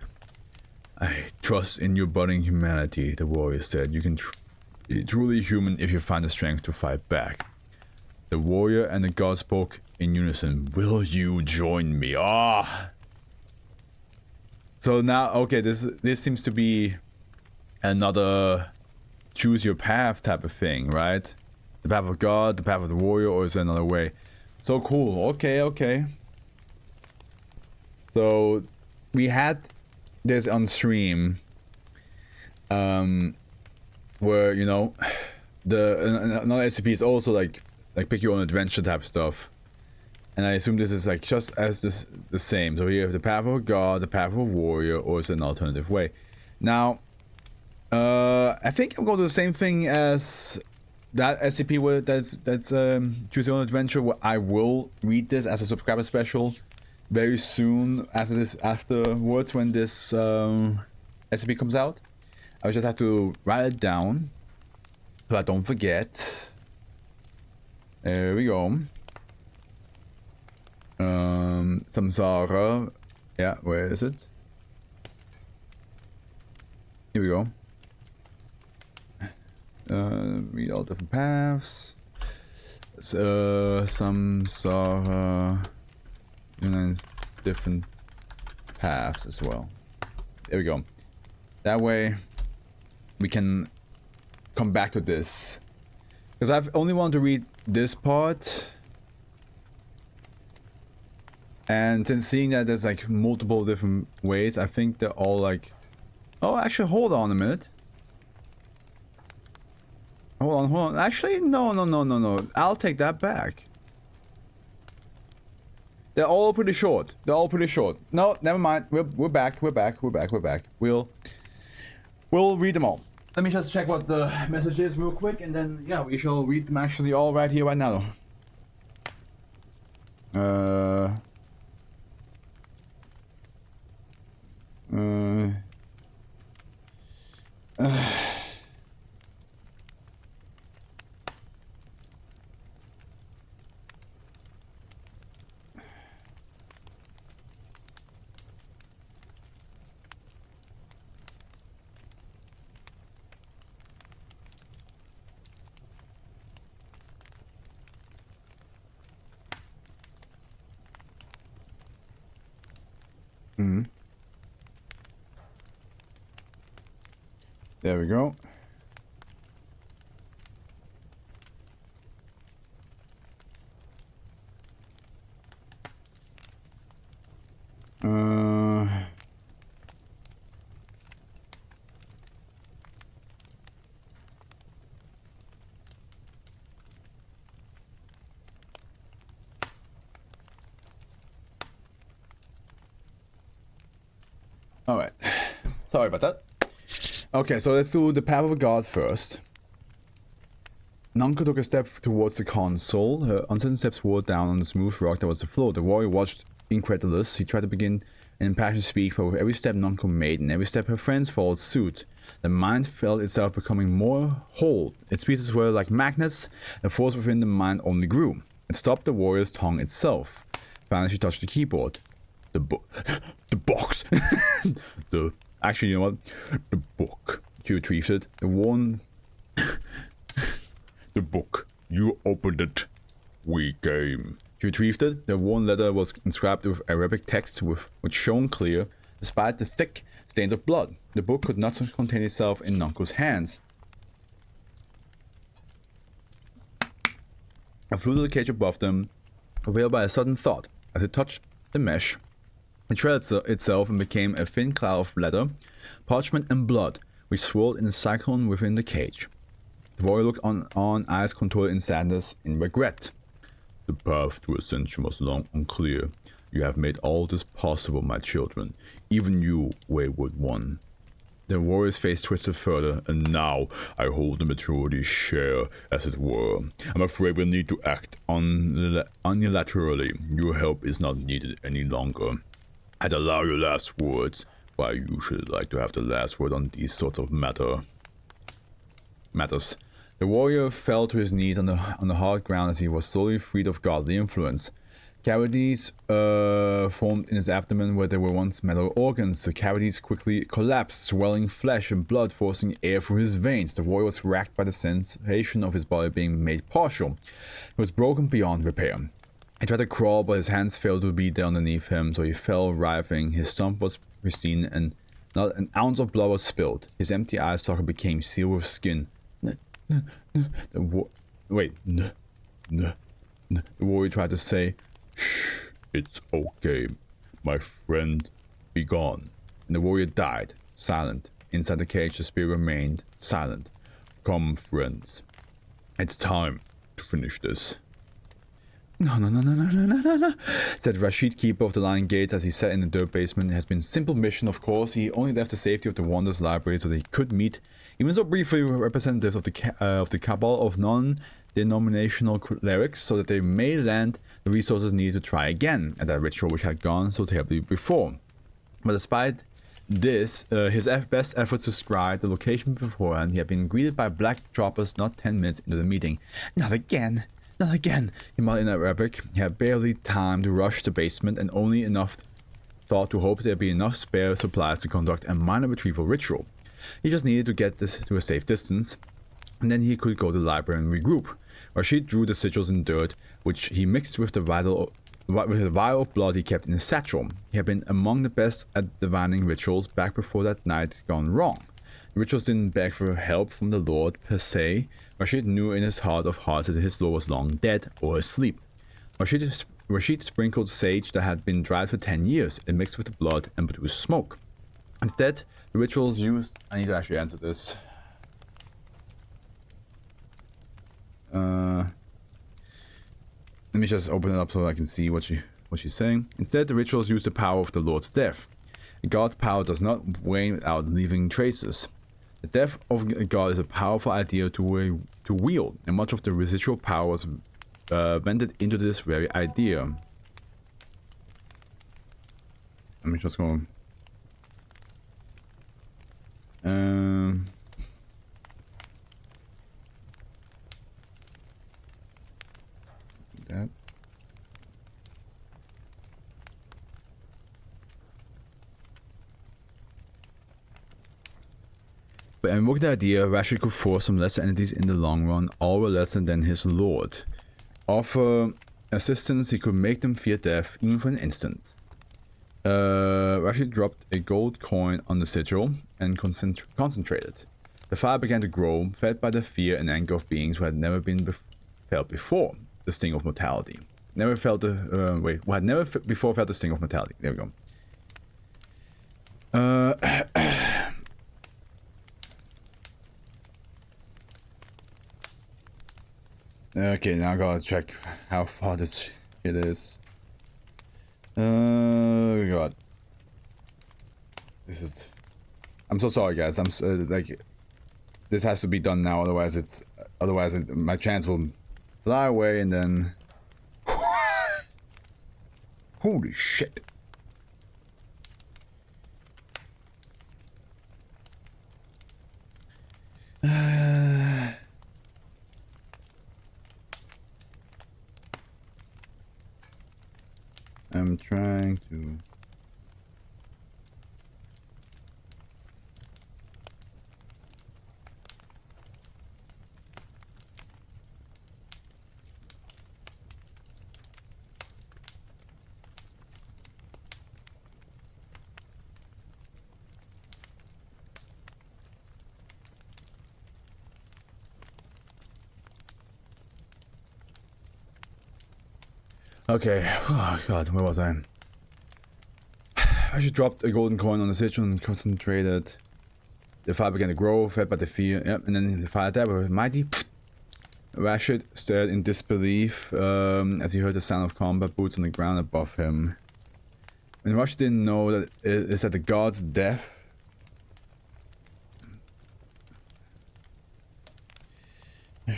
I trust in your budding humanity, the warrior said. You can be truly human if you find the strength to fight back. The warrior and the god spoke in unison. Will you join me? Ah! So now, okay, this seems to be another choose your path type of thing, right? The path of God, the path of the warrior, or is there another way? So cool. Okay. So we had this on stream, where, you know, another SCP is also like pick your own adventure type stuff. And I assume this is like just as the same. So you have the path of a god, the path of a warrior, or is it an alternative way? Now, I think I'm going to do the same thing as that SCP where that's choose your own adventure. Where I will read this as a subscriber special very soon afterwards when this SCP comes out. I just have to write it down so I don't forget. There we go. Samsara. Yeah, where is it? Here we go. Read all different paths. Some saw different paths as well. There we go. That way we can come back to this. Because I've only wanted to read this part. And since seeing that there's like multiple different ways, I think they're all like... Oh, actually, hold on a minute. Hold on. Actually, no. I'll take that back. They're all pretty short. No, never mind. We're back. We'll read them all. Let me just check what the message is real quick, and then, yeah, we shall read them actually all right here, right now. There we go. All right. Sorry about that. Okay, so let's do the Path of God first. Nanko took a step towards the console. Her uncertain steps wore down on the smooth rock that was the floor. The warrior watched incredulous. He tried to begin an impassioned speech, but with every step Nanko made and every step her friends followed suit, the mind felt itself becoming more whole. Its pieces were like magnets. The force within the mind only grew. It stopped the warrior's tongue itself. Finally, she touched the keyboard. The box. Actually, you know what? The book. She retrieved it. The one... The book. You opened it. We came. She retrieved it. The one letter was inscribed with Arabic text which shone clear, despite the thick stains of blood. The book could not contain itself in Nanko's hands. It flew to the cage above them, veiled by a sudden thought. As it touched the mesh, it shredded itself and became a thin cloud of leather, parchment and blood, which swirled in a cyclone within the cage. The warrior looked on, eyes contorted in sadness and regret. The path to ascension was long unclear. You have made all this possible, my children, even you, wayward one. The warrior's face twisted further, and now I hold the majority share, as it were. I'm afraid we'll need to act unilaterally. Your help is not needed any longer. I'd allow your last words, but I usually like to have the last word on these sorts of matters. The warrior fell to his knees on the hard ground as he was slowly freed of godly influence. Cavities formed in his abdomen where there were once metal organs. The cavities quickly collapsed, swelling flesh and blood forcing air through his veins. The warrior was racked by the sensation of his body being made partial. It was broken beyond repair. He tried to crawl, but his hands failed to be there underneath him, so he fell writhing. His stump was pristine, and not an ounce of blood was spilled. His empty eye socket became sealed with skin. The warrior tried to say, "Shh, it's okay, my friend, be gone." And the warrior died, silent. Inside the cage, the spirit remained silent. Come, friends. It's time to finish this. No, said Rashid, keeper of the Lion Gates, as he sat in the dirt basement. It has been a simple mission, of course. He only left the safety of the Wanderers Library so they could meet, even so briefly, representatives of the cabal of non-denominational clerics, so that they may lend the resources needed to try again at that ritual which had gone so terribly before. But despite this, his best efforts to scribe the location beforehand, he had been greeted by black droppers not 10 minutes into the meeting. Not again! Not again, he muttered in Arabic. He had barely time to rush the basement, and only enough thought to hope there'd be enough spare supplies to conduct a minor retrieval ritual. He just needed to get this to a safe distance, and then he could go to the library and regroup. Rashid drew the sigils in dirt, which he mixed with the vial of blood he kept in his satchel. He had been among the best at divining rituals back before that night gone wrong. The rituals didn't beg for help from the Lord per se. Rashid knew in his heart of hearts that his Lord was long dead or asleep. Rashid sprinkled sage that had been dried for 10 years and mixed with the blood and produced smoke. Instead, the rituals used... I need to actually answer this. Let me just open it up so I can see what she's saying. Instead, the rituals use the power of the Lord's death. God's power does not wane without leaving traces. The death of God is a powerful idea to wield, and much of the residual power was vented into this very idea. Let me just go. That. But invoke the idea, Rashid could force some lesser entities in the long run, all were lesser than his lord. Offer assistance, he could make them fear death, even for an instant. Rashid dropped a gold coin on the sigil and concentrated. The fire began to grow, fed by the fear and anger of beings who had never been felt before. The sting of mortality. Never felt the who had never before felt the sting of mortality. There we go. Okay, now I gotta check how far this shit is. God, this is. I'm so sorry, guys. I'm like, this has to be done now. Otherwise, my chance will fly away, and then. Holy shit. I'm trying to. Okay, oh god, where was I? I just dropped a golden coin on the sigil and concentrated. The fire began to grow, fed by the fear. Yep, and then the fire died with a mighty. Rashid stared in disbelief as he heard the sound of combat boots on the ground above him. And Rashid didn't know that it is at the god's death.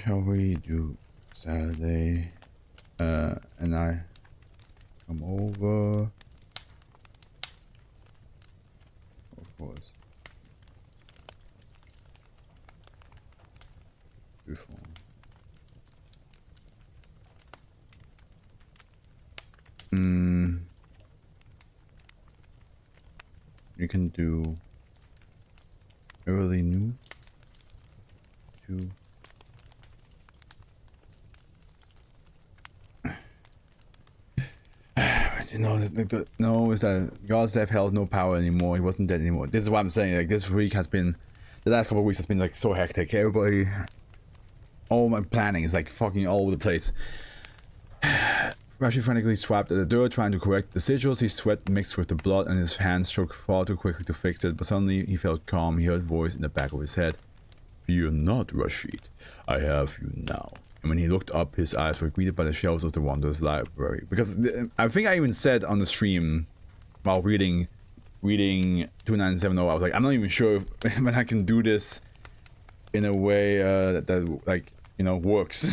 Shall we do Saturday? And I come over. Of course. Before. You can do early noon to no, is that God's death held no power anymore. He wasn't dead anymore. This is what I'm saying. Like, this week has been, the last couple of weeks has been like so hectic. Everybody, all my planning is like fucking all over the place. Rashid frantically swiped at the door, trying to correct the sigils. His sweat mixed with the blood, and his hands stroked far too quickly to fix it. But suddenly he felt calm. He heard a voice in the back of his head. "Fear not, Rashid. I have you now." And when he looked up, his eyes were greeted by the shelves of the Wonders Library. Because I think I even said on the stream, while reading 2970, I was like, I'm not even sure if, when I can do this in a way that like, you know, works.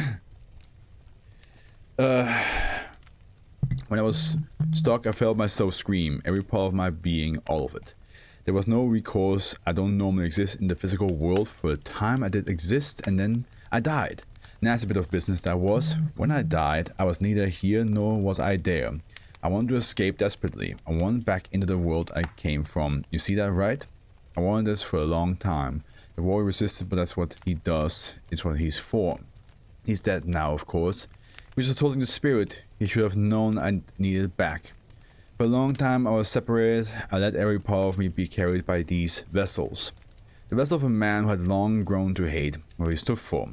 When I was stuck, I felt myself scream, every part of my being, all of it. There was no recourse. I don't normally exist in the physical world. For a time I did exist, and then I died. Nasty bit of business that was. When I died, I was neither here nor was I there. I wanted to escape desperately. I wanted back into the world I came from. You see that, right? I wanted this for a long time. The warrior resisted, but that's what he does. It's what he's for. He's dead now, of course. He was just holding the spirit. He should have known I needed it back. For a long time I was separated. I let every part of me be carried by these vessels. The vessel of a man who had long grown to hate what he stood for,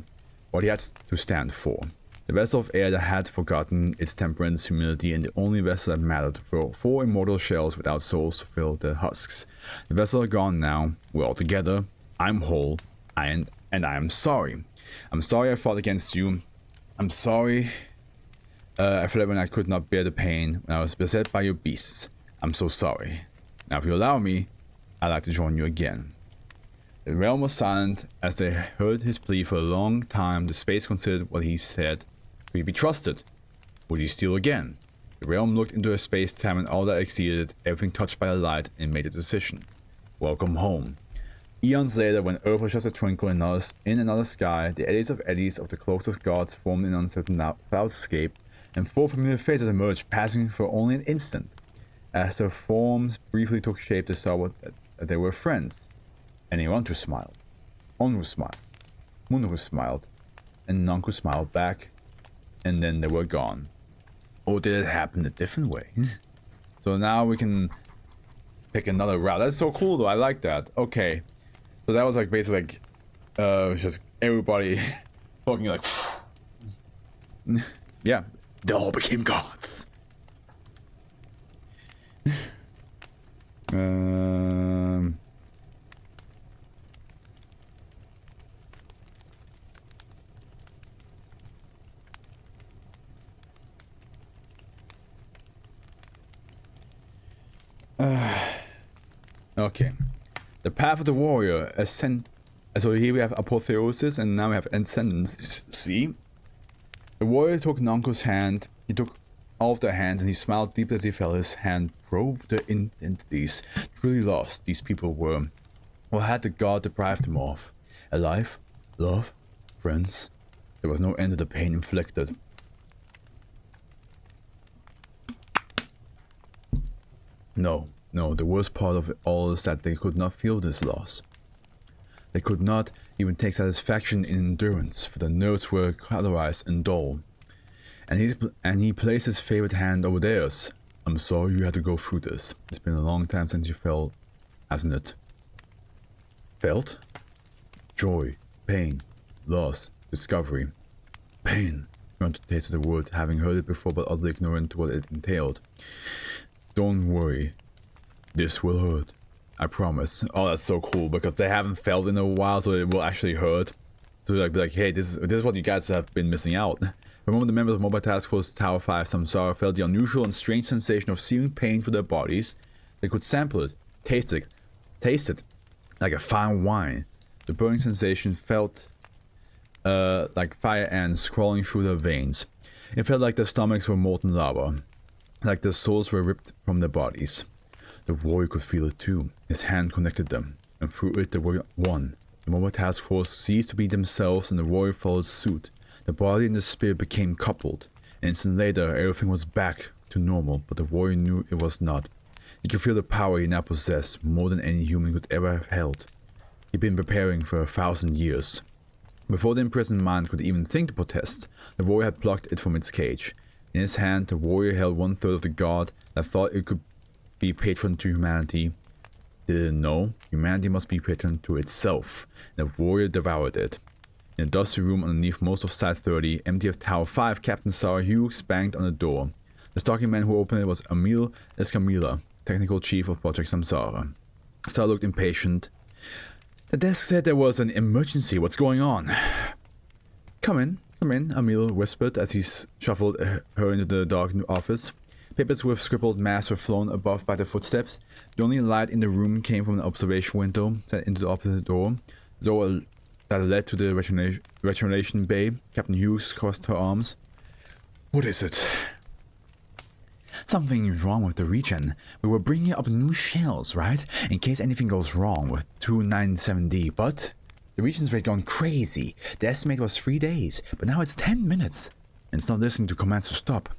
what he had to stand for. The vessel of air that had forgotten its temperance, humility, and the only vessel that mattered were 4 immortal shells without souls to fill their husks. The vessel are gone now. We're all together. I'm whole. And I am sorry. I'm sorry I fought against you. I'm sorry I fled when I could not bear the pain, when I was beset by your beasts. I'm so sorry. Now if you allow me, I'd like to join you again. The realm was silent as they heard his plea. For a long time. The space considered what he said. Could he be trusted? Would he steal again? The realm looked into a space-time and all that exceeded it, everything touched by the light, and made a decision. Welcome home. Eons later, when Earth was just a twinkle in another sky, the eddies of the cloaks of gods formed in an uncertain cloudscape, and 4 familiar faces emerged, passing for only an instant. As their forms briefly took shape, they saw that they were friends. Anyone smiled. Onru smiled. Munru smiled. And Nanku smiled back. And then they were gone. Or did it happen a different way? So now we can pick another route. That's so cool though, I like that. Okay. So that was like basically like just everybody talking like yeah. They all became gods. Okay. The path of the warrior ascend. So here we have apotheosis and now we have ascendance. See? The warrior took Nanko's hand. He took all of their hands and he smiled deeply as he felt his hand probe the entities. Truly lost, these people were. What had the god deprived them of? A life? Love? Friends? There was no end to the pain inflicted. No, the worst part of it all is that they could not feel this loss. They could not even take satisfaction in endurance, for their nerves were colorized and dull. And he placed his favorite hand over theirs. I'm sorry you had to go through this. It's been a long time since you felt, hasn't it? Felt? Joy, pain, loss, discovery. Pain. You want to taste the word, having heard it before but utterly ignorant to what it entailed. Don't worry. This will hurt. I promise. Oh, that's so cool because they haven't felt in a while, so it will actually hurt. So like, be like, hey, this is what you guys have been missing out. The moment the members of Mobile Task Force Tower 5 Samsara felt the unusual and strange sensation of searing pain through their bodies, they could sample it, taste it, like a fine wine. The burning sensation felt like fire ants crawling through their veins. It felt like their stomachs were molten lava, like their souls were ripped from their bodies. The warrior could feel it too. His hand connected them, and through it they were one. The Mobile Task Force ceased to be themselves and the warrior followed suit. The body and the spirit became coupled. An instant later, everything was back to normal, but the warrior knew it was not. He could feel the power he now possessed, more than any human could ever have held. He'd been preparing for 1,000 years. Before the imprisoned mind could even think to protest, the warrior had plucked it from its cage. In his hand, the warrior held 1/3 of the god that thought it could be patron to humanity. Didn't know humanity must be patron to itself, and the warrior devoured it. In a dusty room underneath most of Site 30, empty of Tower 5, Captain Sarah Hughes banged on the door. The stalking man who opened it was Emil Escamilla, technical chief of Project Samsara. Sarah looked impatient. The desk said there was an emergency. What's going on? Come in, Emil whispered as he shuffled her into the dark office. Papers with scribbled masks were flown above by the footsteps. The only light in the room came from an observation window set into the opposite door. The door that led to the returnation bay. Captain Hughes crossed her arms. What is it? Something's wrong with the regen. We were bringing up new shells, right? In case anything goes wrong with 297D, but the regen's rate gone crazy. The estimate was 3 days, but now it's 10 minutes. And it's not listening to commands to stop.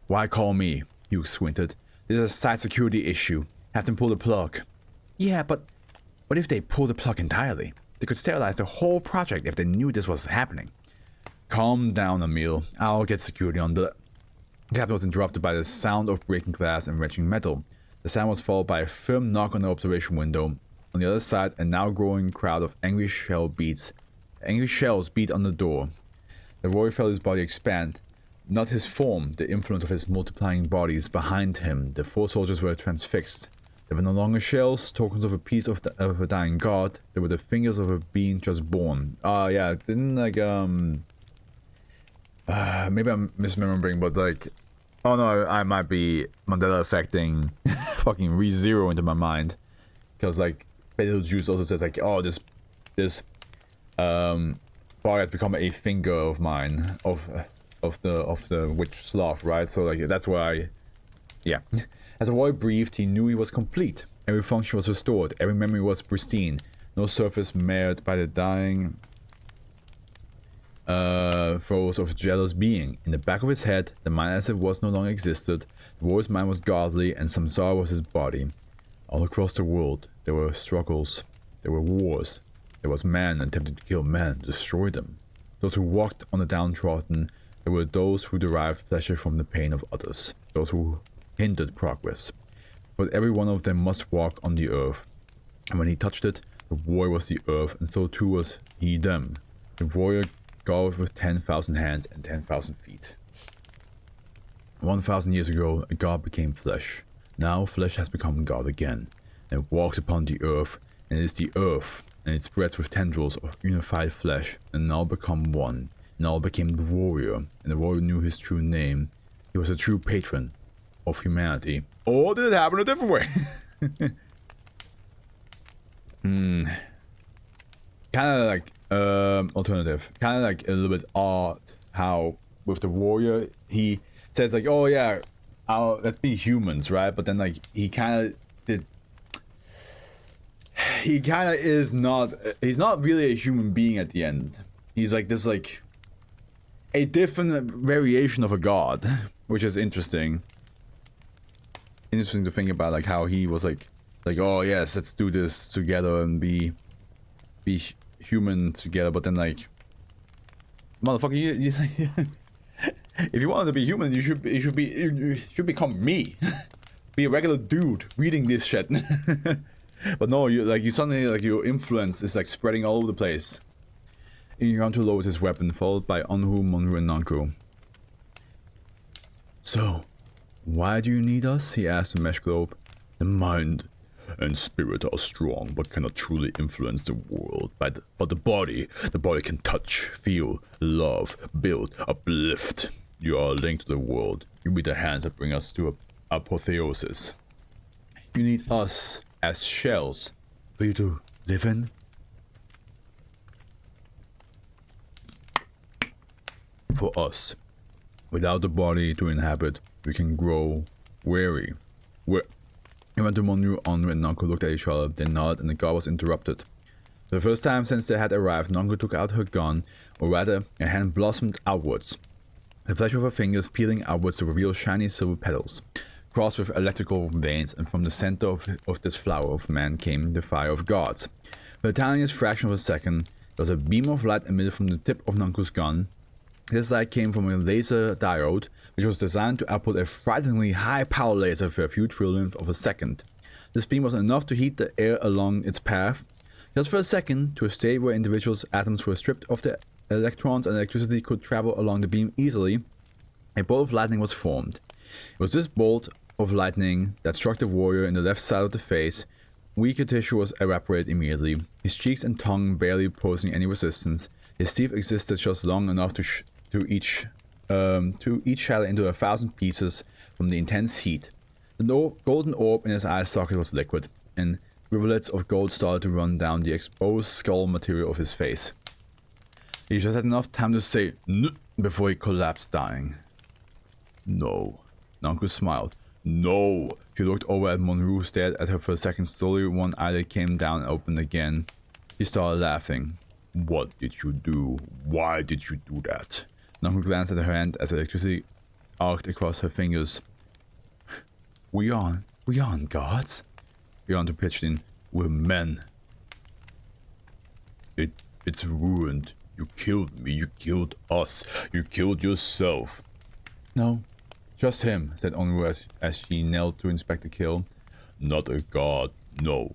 Why call me? Hughes squinted. This is a site security issue. Have them pull the plug. Yeah, but What if they pull the plug entirely? They could sterilize the whole project if they knew this was happening. Calm down, Emil. I'll get security on the... The captain was interrupted by the sound of breaking glass and wrenching metal. The sound was followed by a firm knock on the observation window. On the other side, a now growing crowd of angry shells beat on the door. The warrior felt his body expand. Not his form, the influence of his multiplying bodies behind him. The 4 soldiers were transfixed. They were no longer shells, tokens of a piece of a dying god. They were the fingers of a being just born. Yeah, didn't like, maybe I'm misremembering, but like, oh no, I might be Mandela affecting fucking ReZero into my mind. Because like, Betelgeuse also says like, oh, this bar has become a finger of mine, of the witch Fluff, right? So like, that's why, yeah. As the boy breathed, he knew he was complete. Every function was restored, every memory was pristine. No surface marred by the dying throes of jealous being. In the back of his head, the mind as it was no longer existed. The warrior's mind was godly, and Samsara was his body. All across the world, there were struggles, there were wars. There was man attempting to kill man, destroy them. Those who walked on the downtrodden, there were those who derived pleasure from the pain of others. Those who hindered progress. But every one of them must walk on the earth. And when he touched it, the warrior was the earth, and so too was he them. The warrior God with 10,000 hands and 10,000 feet. 1,000 years ago, a god became flesh. Now flesh has become God again, and it walks upon the earth, and it is the earth, and it spreads with tendrils of unified flesh, and now become one. And all became the warrior, and the warrior knew his true name. He was a true patron of humanity. Or did it happen a different way? Kind of like alternative. Kind of like a little bit odd how with the warrior he says like, oh yeah, let's be humans, right? But then like he kind of is not. He's not really a human being at the end. He's like this like a different variation of a god, which is interesting. Interesting to think about, like how he was like oh yes, let's do this together and be human together, but then like, motherfucker, you if you wanted to be human, you should become me, be a regular dude reading this shit. But no, you suddenly like your influence is like spreading all over the place. Ingantu lowered his weapon, followed by Onhu, Monru, and Nanko. So, why do you need us? He asked the mesh globe. The mind and spirit are strong, but cannot truly influence the world. But the body can touch, feel, love, build, uplift. You are linked to the world. You be the hands that bring us to apotheosis. You need us as shells for you to live in. For us, without the body to inhabit, we can grow weary. He went to Monru, Onru, and Nanko looked at each other, then nodded, and the god was interrupted. For the first time since they had arrived, Nanko took out her gun, or rather, her hand blossomed outwards. The flesh of her fingers peeling outwards to reveal shiny silver petals, crossed with electrical veins, and from the center of this flower of man came the fire of gods. For the tiniest fraction of a second, there was a beam of light emitted from the tip of Nanko's gun. This light came from a laser diode, which was designed to output a frighteningly high power laser for a few trillionth of a second. This beam was enough to heat the air along its path, just for a second, to a state where individuals' atoms were stripped of their electrons and electricity could travel along the beam easily. A bolt of lightning was formed. It was this bolt of lightning that struck the warrior in the left side of the face. Weaker tissue was evaporated immediately, his cheeks and tongue barely posing any resistance. His teeth existed just long enough to each shatter into 1,000 pieces from the intense heat. The golden orb in his eye socket was liquid, and rivulets of gold started to run down the exposed skull material of his face. He just had enough time to say "N" before he collapsed, dying. No. Nanko smiled. No. She looked over at Monru, stared at her for a second. Slowly, one eyelid came down and opened again. She started laughing. What did you do? Why did you do that? Nanko glanced at her hand as electricity arced across her fingers. We aren't gods. Yondu pitched in. We're men. It's ruined. You killed me. You killed us. You killed yourself. No, just him, said Onru as she knelt to inspect the kill. Not a god, no.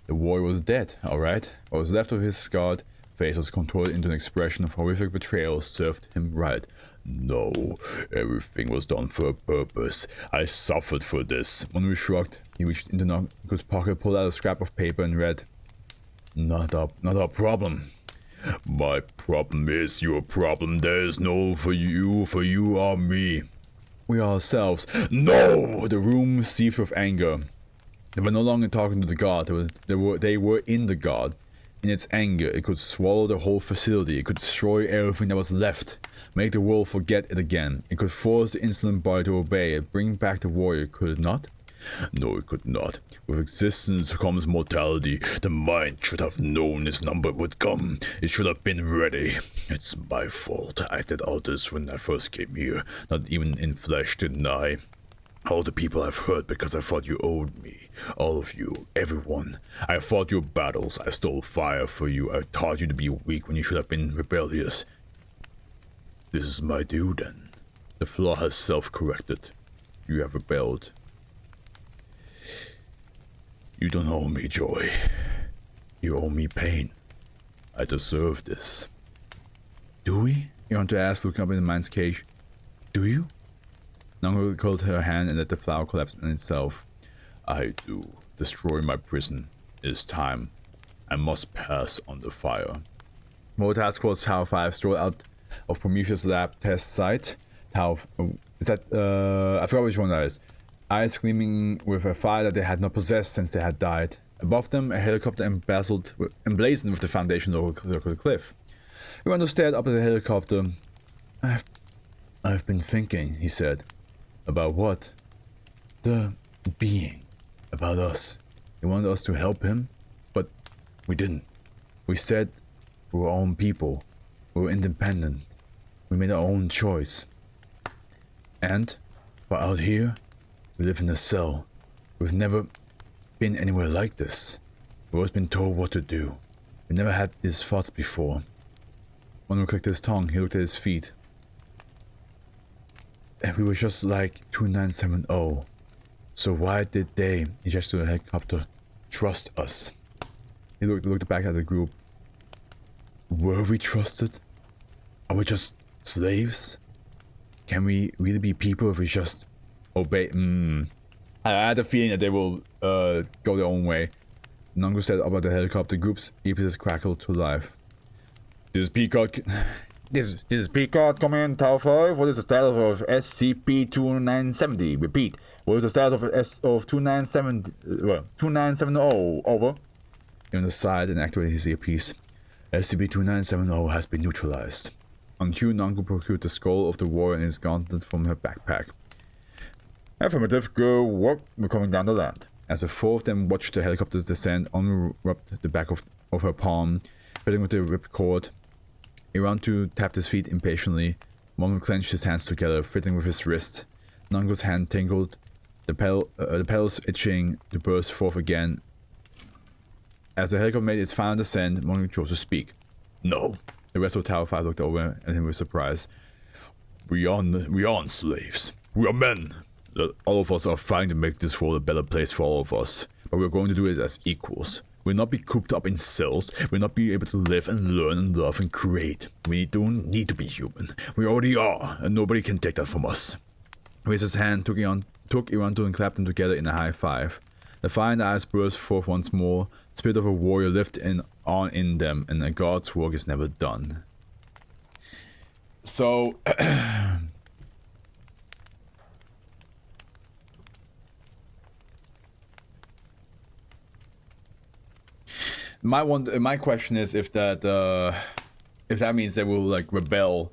The warrior was dead, alright. What was left of his scarred face was contorted into an expression of horrific betrayal served him right. No, everything was done for a purpose. I suffered for this. Onru shrugged. He reached into Nango's pocket, pulled out a scrap of paper and read, Not a problem. My problem is your problem. There is no for you are me. We are ourselves. No! The room seethed with anger. They were no longer talking to the god. They were in the god. In its anger, it could swallow the whole facility. It could destroy everything that was left. Make the world forget it again. It could force the insolent body to obey it. Bring back the warrior, could it not? No, it could not. With existence comes mortality. The mind should have known its number would come. It should have been ready. It's my fault. I acted out this when I first came here. Not even in flesh, didn't I? All the people I've hurt because I thought you owed me. All of you. Everyone. I fought your battles. I stole fire for you. I taught you to be weak when you should have been rebellious. This is my due then. The flaw has self-corrected. You have rebelled. You don't owe me joy. You owe me pain. I deserve this. Do we? You want to ask, looking up in the mind's cage. Do you? Nango curled her hand and let the flower collapse in itself. I do. Destroy my prison. It is time. I must pass on the fire. More task force Tower 5 strolled out of Prometheus' lab test site. Tower... is that... I forgot which one that is. Eyes gleaming with a fire that they had not possessed since they had died. Above them, a helicopter emblazoned with the foundation logo to the cliff. Rando stared up at the helicopter. I've been thinking, he said. About what? The being. About us. He wanted us to help him, but we didn't. We said we were our own people. We were independent. We made our own choice. And, but out here, we live in a cell. We've never been anywhere like this. We've always been told what to do. We never had these thoughts before. One clicked his tongue. He looked at his feet. And we were just like 2970. So why did they, he gestured to the helicopter, trust us? He looked back at the group. Were we trusted? Are we just slaves? Can we really be people if we just obey? I had a feeling that they will go their own way. Nango said about the helicopter group's earpieces crackled to life. This is Peacock. This is Peacock coming in Tower 5. What is the status of SCP-2970? Repeat. What is the status of 2970? Over. He on the side and activated his earpiece. SCP-2970 has been neutralized. On cue, Nango procured the skull of the warrior and his gauntlet from her backpack. Affirmative, go work. We're coming down the land. As the four of them watched the helicopter descend, Onru rubbed the back of her palm, fiddling with the ripcord. Irantu tapped his feet impatiently. Mongo clenched his hands together, fiddling with his wrist. Nango's hand tingled, the pedals itching to burst forth again. As the helicopter made its final descent, Mongo chose to speak. No. The rest of Tower 5 looked over at him with surprise. We aren't slaves. We are men. All of us are fighting to make this world a better place for all of us. But we're going to do it as equals. We'll not be cooped up in cells. We'll not be able to live and learn and love and create. We don't need to be human. We already are, and nobody can take that from us. He raised his hand, took Irantu and clapped them together in a high five. The fire in the eyes burst forth once more. The spirit of a warrior lived on in them, and a god's work is never done. So... My question is if that means they will like rebel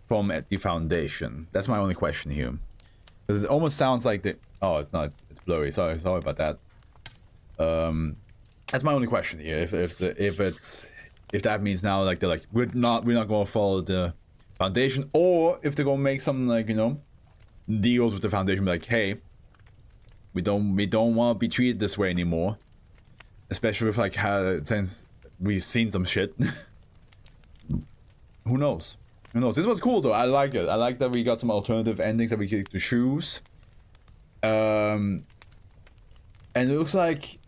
from the Foundation. That's my only question here, because it almost sounds like they. Oh, it's not. It's blurry. Sorry about that. That's my only question here. If that means now like they're like we're not going to follow the Foundation, or if they're going to make some like deals with the Foundation, like hey, we don't want to be treated this way anymore. Especially with like how since we've seen some shit. Who knows? Who knows? This was cool though. I like it. I like that we got some alternative endings that we get to choose. And it looks like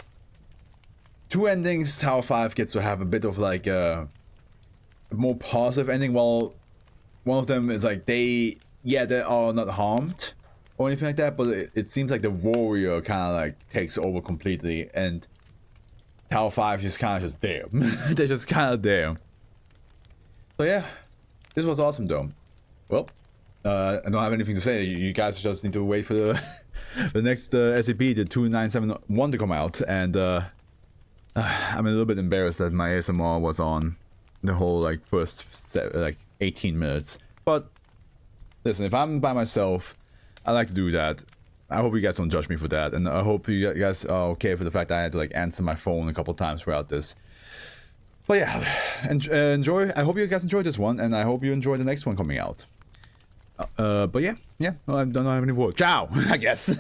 2 endings. Tower 5 gets to have a bit of like a more positive ending, while one of them is like they are not harmed or anything like that, but it seems like the warrior kind of like takes over completely, and Tower 5 is just kind of just there. They're just kind of there. So yeah, this was awesome though. Well, I don't have anything to say. You guys just need to wait for the the next SCP, the 2971, to come out, and I'm a little bit embarrassed that my ASMR was on the whole like first 18 minutes. But listen, if I'm by myself, I like to do that. I hope you guys don't judge me for that, and I hope you guys are okay for the fact that I had to like answer my phone a couple times throughout this. But yeah, enjoy. I hope you guys enjoyed this one, and I hope you enjoy the next one coming out. But yeah, I don't have any more. Ciao, I guess.